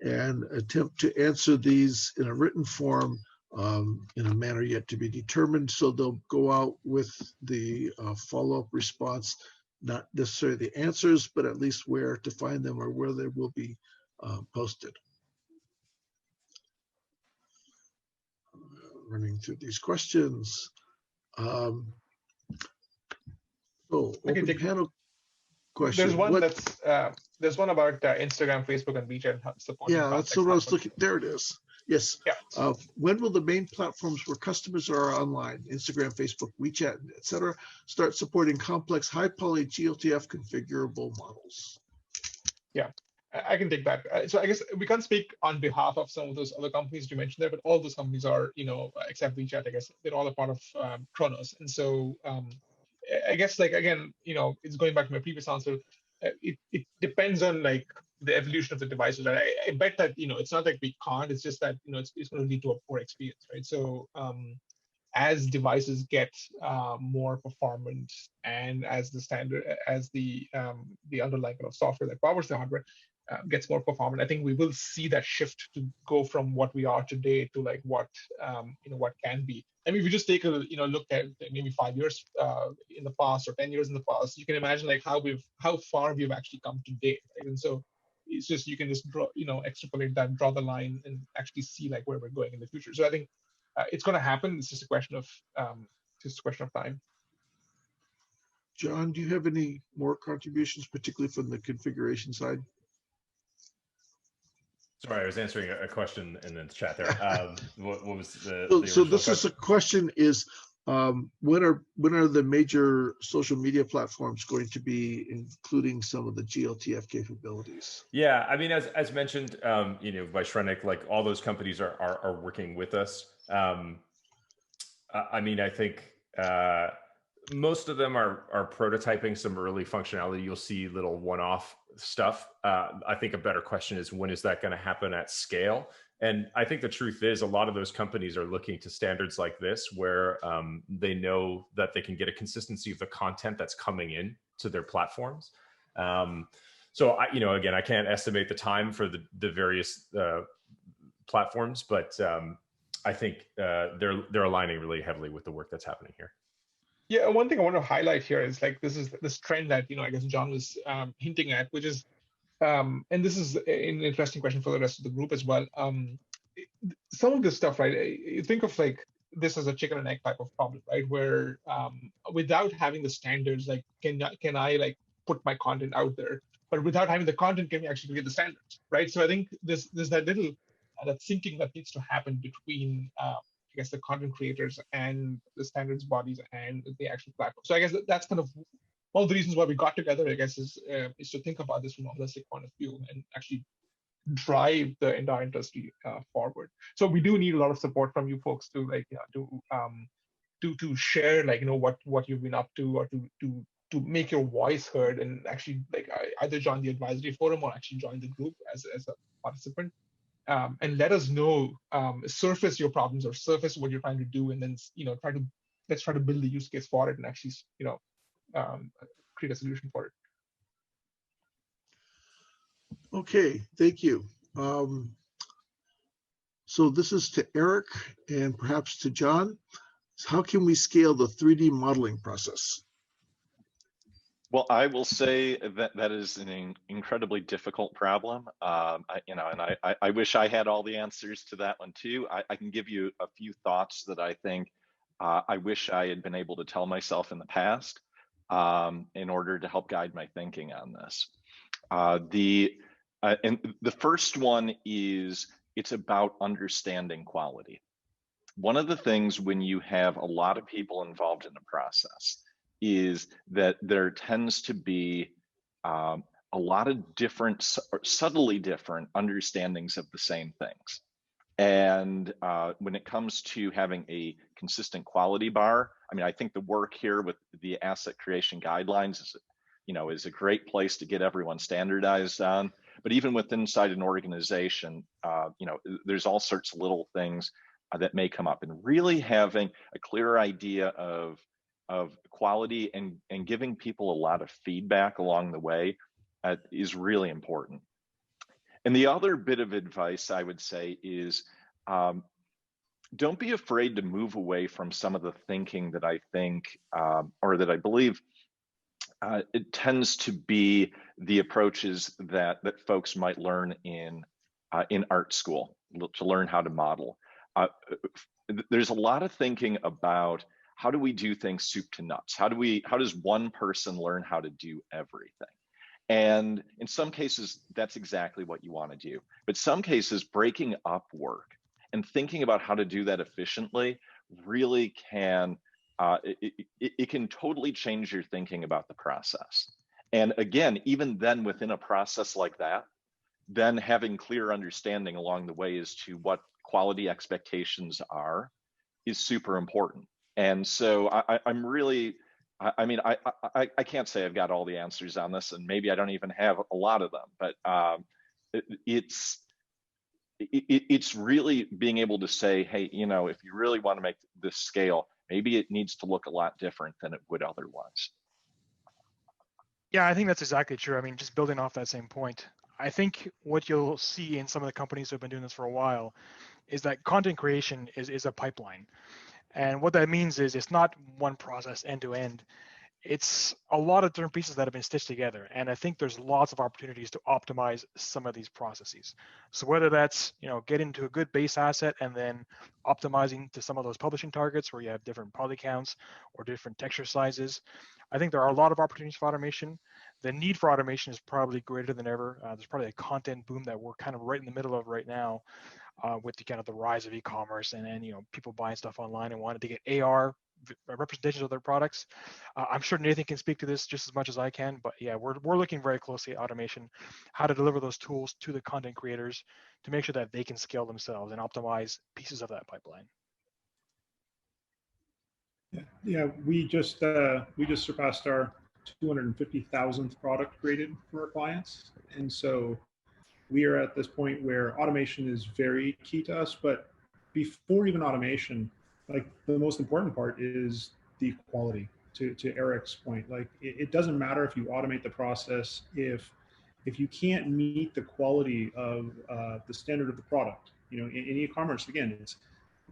and attempt to answer these in a written form in a manner yet to be determined. So they'll go out with the follow-up response, not necessarily the answers, but at least where to find them or where they will be posted. Running through these questions. So open panel question. There's one there's one about Instagram, Facebook, and WeChat support. Yeah, that's what I was looking. There it is. Yes. Yeah. When will the main platforms where customers are online, Instagram, Facebook, WeChat, etc., start supporting complex high-poly GLTF configurable models? Yeah. I can take that. So I guess we can't speak on behalf of some of those other companies you mentioned there, but all those companies are, except WeChat, I guess they're all a part of Kronos. And so I guess, like, again, it's going back to my previous answer. It depends on like the evolution of the devices. I bet that, it's not like we can't, it's just that, it's going to lead to a poor experience, right? So as devices get more performant and as the underlying kind of software that powers the hardware gets more performant, I think we will see that shift to go from what we are today to like what what can be. I mean, if you just take a look at maybe 5 years in the past or 10 years in the past, you can imagine like how far we've actually come today, right? And so it's just, you can just draw, extrapolate that, draw the line, and actually see like where we're going in the future. So I think it's going to happen. It's just a question of time. John, do you have any more contributions, particularly from the configuration side? Sorry, I was answering a question in the chat there. What was the so this question? is a question is, when are the major social media platforms going to be including some of the GLTF capabilities? Yeah, I mean, as mentioned, by Shrenik, like all those companies are working with us. I mean, I think most of them are prototyping some early functionality. You'll see little one-off stuff. I think a better question is, when is that going to happen at scale? And I think the truth is, a lot of those companies are looking to standards like this, where they know that they can get a consistency of the content that's coming in to their platforms. So again, I can't estimate the time for the various platforms, but I think they're aligning really heavily with the work that's happening here. Yeah, one thing I want to highlight here is like this trend that I guess John was hinting at, which is, and this is an interesting question for the rest of the group as well. Some of this stuff, right? You think of like this as a chicken and egg type of problem, right? Where without having the standards, like can I like put my content out there? But without having the content, can we actually create the standards, right? So I think there's that little that syncing that needs to happen between I guess the content creators and the standards bodies and the actual platform. So I guess that's kind of one of the reasons why we got together, I guess, is to think about this from a holistic point of view and actually drive the entire industry forward. So we do need a lot of support from you folks to like to share like what you've been up to, or to make your voice heard, and actually like either join the advisory forum or actually join the group as a participant. and let us know, surface your problems or surface what you're trying to do, and then let's try to build the use case for it and actually create a solution for it. Okay, thank you. So this is to Eric and perhaps to John. How can we scale the 3D modeling process? Well, I will say that that is an incredibly difficult problem. I wish I had all the answers to that one too. I can give you a few thoughts that I think I wish I had been able to tell myself in the past in order to help guide my thinking on this. And the first one is it's about understanding quality. One of the things when you have a lot of people involved in the process is that there tends to be a lot of different, subtly different understandings of the same things. And when it comes to having a consistent quality bar, I mean, I think the work here with the asset creation guidelines is a great place to get everyone standardized on. But even within inside an organization, there's all sorts of little things that may come up, and really having a clear idea of quality and giving people a lot of feedback along the way is really important. And the other bit of advice I would say is don't be afraid to move away from some of the thinking that I think or that I believe it tends to be the approaches that folks might learn in art school to learn how to model. There's a lot of thinking about how do we do things soup to nuts? How does one person learn how to do everything? And in some cases, that's exactly what you want to do. But some cases, breaking up work and thinking about how to do that efficiently really can, it can totally change your thinking about the process. And again, even then within a process like that, then having clear understanding along the way as to what quality expectations are is super important. And so I'm really, I mean, I can't say I've got all the answers on this, and maybe I don't even have a lot of them, but it's really being able to say, hey, if you really want to make this scale, maybe it needs to look a lot different than it would otherwise. Yeah, I think that's exactly true. I mean, just building off that same point, I think what you'll see in some of the companies who have been doing this for a while is that content creation is a pipeline. And what that means is it's not one process end to end. It's a lot of different pieces that have been stitched together. And I think there's lots of opportunities to optimize some of these processes. So whether that's, getting to a good base asset and then optimizing to some of those publishing targets where you have different poly counts or different texture sizes, I think there are a lot of opportunities for automation. The need for automation is probably greater than ever. There's probably a content boom that we're kind of right in the middle of right now. With the kind of the rise of e-commerce and people buying stuff online and wanting to get AR representations of their products. I'm sure Nathan can speak to this just as much as I can, but yeah, we're looking very closely at automation, how to deliver those tools to the content creators to make sure that they can scale themselves and optimize pieces of that pipeline. Yeah, we just surpassed our 250,000th product created for our clients, and so we are at this point where automation is very key to us. But before even automation, like the most important part is the quality. To Eric's point, like it doesn't matter if you automate the process if you can't meet the quality of the standard of the product. In e-commerce, again, it's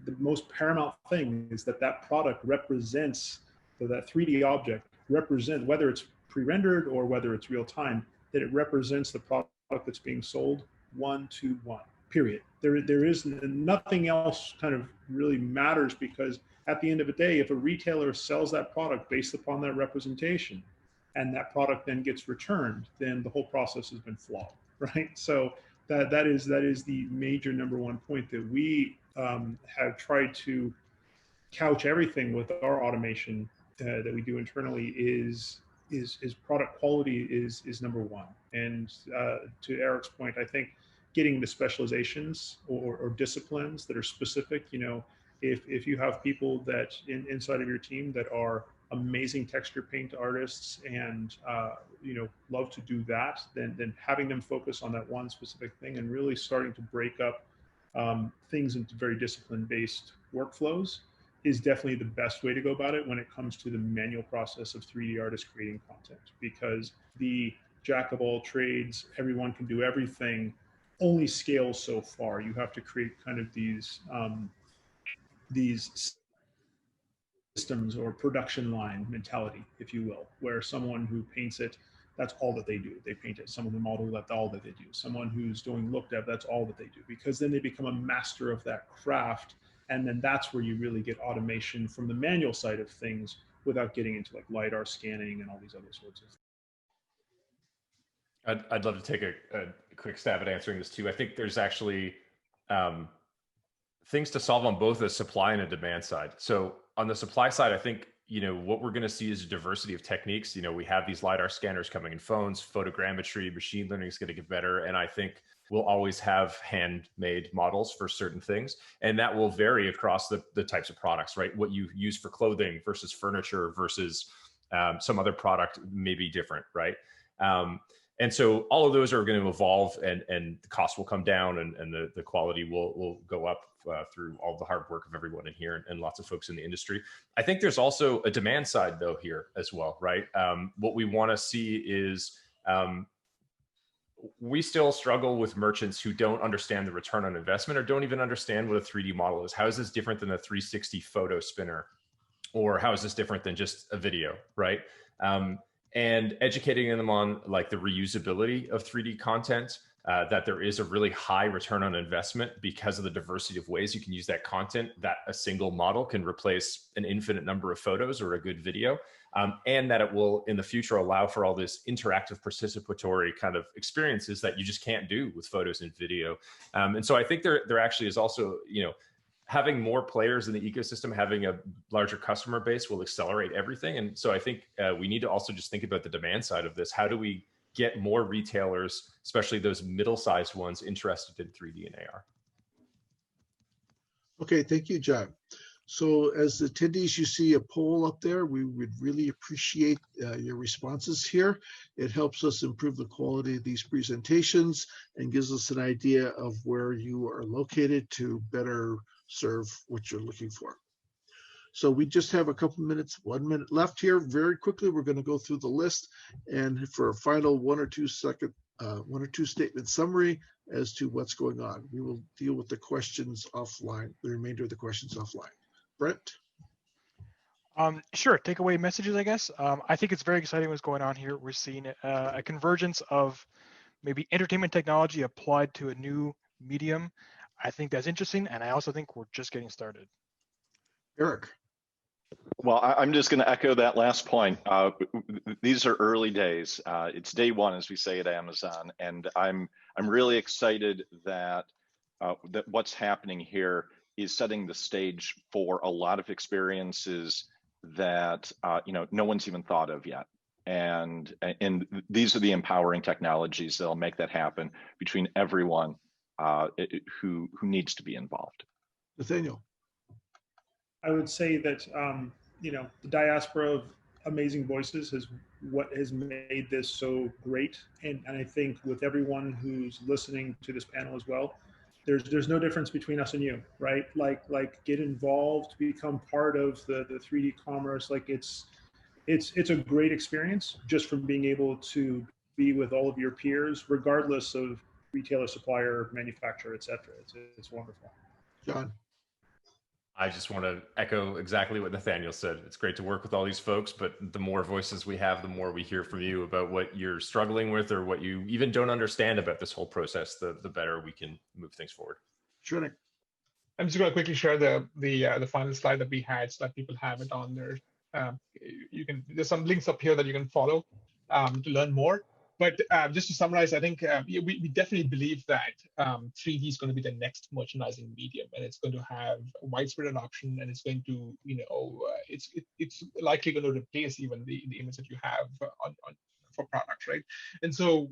the most paramount thing is that product represents, so that 3D object represent, whether it's pre-rendered or whether it's real time, that it represents the product that's being sold 1-to-1, period. There is nothing else kind of really matters, because at the end of the day, if a retailer sells that product based upon that representation and that product then gets returned, then the whole process has been flawed, right? So that is the major number one point that we have tried to couch everything with our automation that we do internally is product quality is number one. And to Eric's point, I think getting the specializations or disciplines that are specific, if you have people that inside of your team that are amazing texture paint artists and love to do that, then having them focus on that one specific thing and really starting to break up things into very discipline-based workflows is definitely the best way to go about it when it comes to the manual process of 3D artists creating content, because the jack of all trades, everyone can do everything, only scales so far. You have to create kind of these systems or production line mentality, if you will, where someone who paints it, that's all that they do. They paint it. Someone who models, that's all that they do. Someone who's doing look dev, that's all that they do, because then they become a master of that craft. And then that's where you really get automation from the manual side of things without getting into like LiDAR scanning and all these other sorts of things. I'd love to take a quick stab at answering this too. I think there's actually things to solve on both the supply and a demand side. So on the supply side, I think, what we're going to see is a diversity of techniques. We have these LiDAR scanners coming in phones, photogrammetry, machine learning is going to get better. And I think we'll always have handmade models for certain things. And that will vary across the types of products, right? What you use for clothing versus furniture versus some other product may be different, right? And so all of those are going to evolve, and the cost will come down, and the quality will go up through all the hard work of everyone in here and lots of folks in the industry. I think there's also a demand side though here as well, right? What we want to see is we still struggle with merchants who don't understand the return on investment or don't even understand what a 3D model is. How is this different than a 360 photo spinner? Or how is this different than just a video, right? And educating them on like the reusability of 3D content, that there is a really high return on investment because of the diversity of ways you can use that content, that a single model can replace an infinite number of photos or a good video, and that it will in the future allow for all this interactive participatory kind of experiences that you just can't do with photos and video. And so I think there actually is also, having more players in the ecosystem, having a larger customer base will accelerate everything. And so I think we need to also just think about the demand side of this. How do we get more retailers, especially those middle-sized ones, interested in 3D and AR? Okay, thank you, John. So as attendees, you see a poll up there. We would really appreciate your responses here. It helps us improve the quality of these presentations and gives us an idea of where you are located to better serve what you're looking for. So we just have a couple minutes, 1 minute left here. Very quickly, we're going to go through the list, and for a final 1 or 2 statement summary as to what's going on. We will deal with the questions offline, the remainder of the questions offline. Brent? Sure, takeaway messages, I guess. I think it's very exciting what's going on here. We're seeing a convergence of maybe entertainment technology applied to a new medium. I think that's interesting, and I also think we're just getting started. Eric? Well, I'm just going to echo that last point. These are early days. It's day one, as we say at Amazon, and I'm really excited that that what's happening here is setting the stage for a lot of experiences that no one's even thought of yet. And these are the empowering technologies that'll make that happen between everyone who needs to be involved. Nathaniel? I would say that the diaspora of amazing voices is what has made this so great, and I think with everyone who's listening to this panel as well, there's no difference between us and you, right? Like get involved, become part of the 3D commerce. Like it's a great experience just from being able to be with all of your peers, regardless of retailer, supplier, manufacturer, etc. It's wonderful. John? I just want to echo exactly what Nathaniel said. It's great to work with all these folks, but the more voices we have, the more we hear from you about what you're struggling with or what you even don't understand about this whole process, the better we can move things forward. Sure. I'm just going to quickly share the final slide that we had so that people have it on there. There's some links up here that you can follow to learn more. But just to summarize, I think we definitely believe that 3D is going to be the next merchandising medium, and it's going to have widespread adoption, and it's going to, it's likely going to replace even the image that you have for products, right? And so,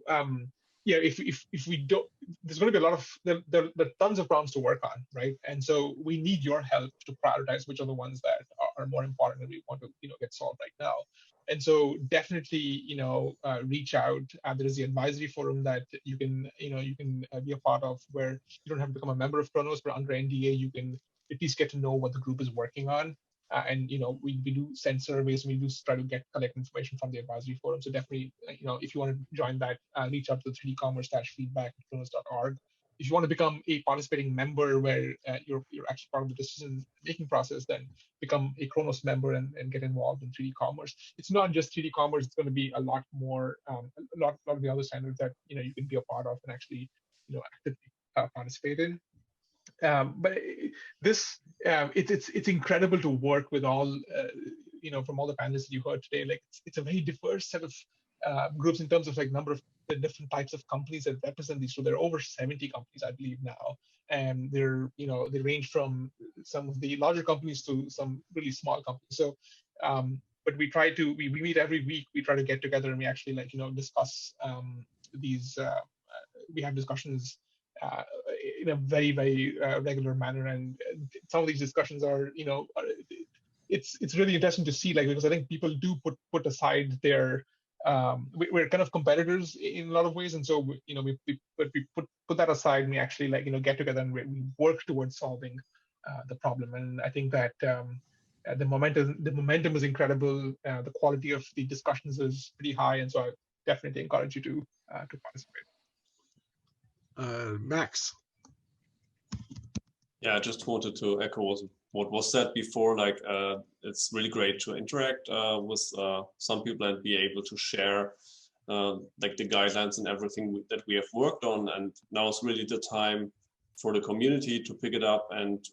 if we don't, there's going to be a lot of there are tons of problems to work on, right? And so we need your help to prioritize which are the ones that are more important and we want to get solved right now. And so definitely reach out. There is the advisory forum that you can be a part of, where you don't have to become a member of Kronos, but under NDA you can at least get to know what the group is working on. And we do send surveys, and we do try to collect information from the advisory forum. So definitely, if you want to join that, reach out to 3dcommerce-feedback@kronos.org. If you want to become a participating member, where you're actually part of the decision-making process, then become a Kronos member and get involved in 3D Commerce. It's not just 3D Commerce; it's going to be a lot more, a lot of the other standards that you can be a part of and actually actively participate in. But it's incredible to work with all from all the panelists that you heard today. Like it's a very diverse set of groups in terms of like number of the different types of companies that represent these. So there are over 70 companies, I believe, now, and they range from some of the larger companies to some really small companies. So but we meet every week. We try to get together and we actually discuss these. We have discussions in a very, very regular manner, and some of these discussions are, it's really interesting to see, because I think people do put aside their, we're kind of competitors in a lot of ways, and so we put that aside, and we actually get together and we work towards solving the problem. And I think that the momentum is incredible. The quality of the discussions is pretty high, and so I definitely encourage you to participate. Max. Yeah, I just wanted to echo what was said before. It's really great to interact with some people and be able to share the guidelines and everything that we have worked on. And now is really the time for the community to pick it up and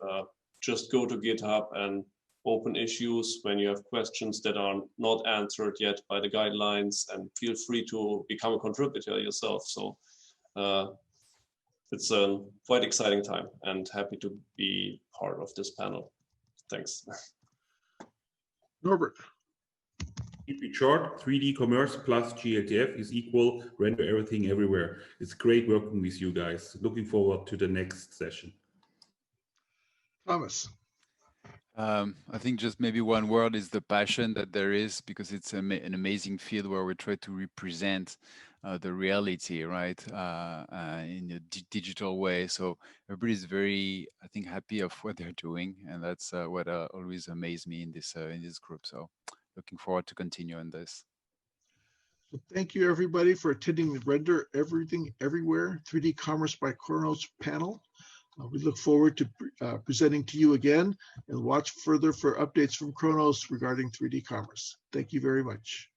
just go to GitHub and open issues when you have questions that are not answered yet by the guidelines, and feel free to become a contributor yourself. So it's a quite exciting time, and happy to be part of this panel. Thanks. Norbert. Keep it short. 3D Commerce plus GLTF is equal render everything everywhere. It's great working with you guys. Looking forward to the next session. Thomas. I think just maybe one word is the passion that there is, because it's an amazing field where we try to represent the reality, right, in a digital way. So everybody's very, I think, happy of what they're doing, and that's what always amazed me in this group. So looking forward to continue on this. So thank you, everybody, for attending the Render Everything Everywhere 3D Commerce by Kronos panel. We look forward to presenting to you again, and watch further for updates from Kronos regarding 3D commerce. Thank you very much.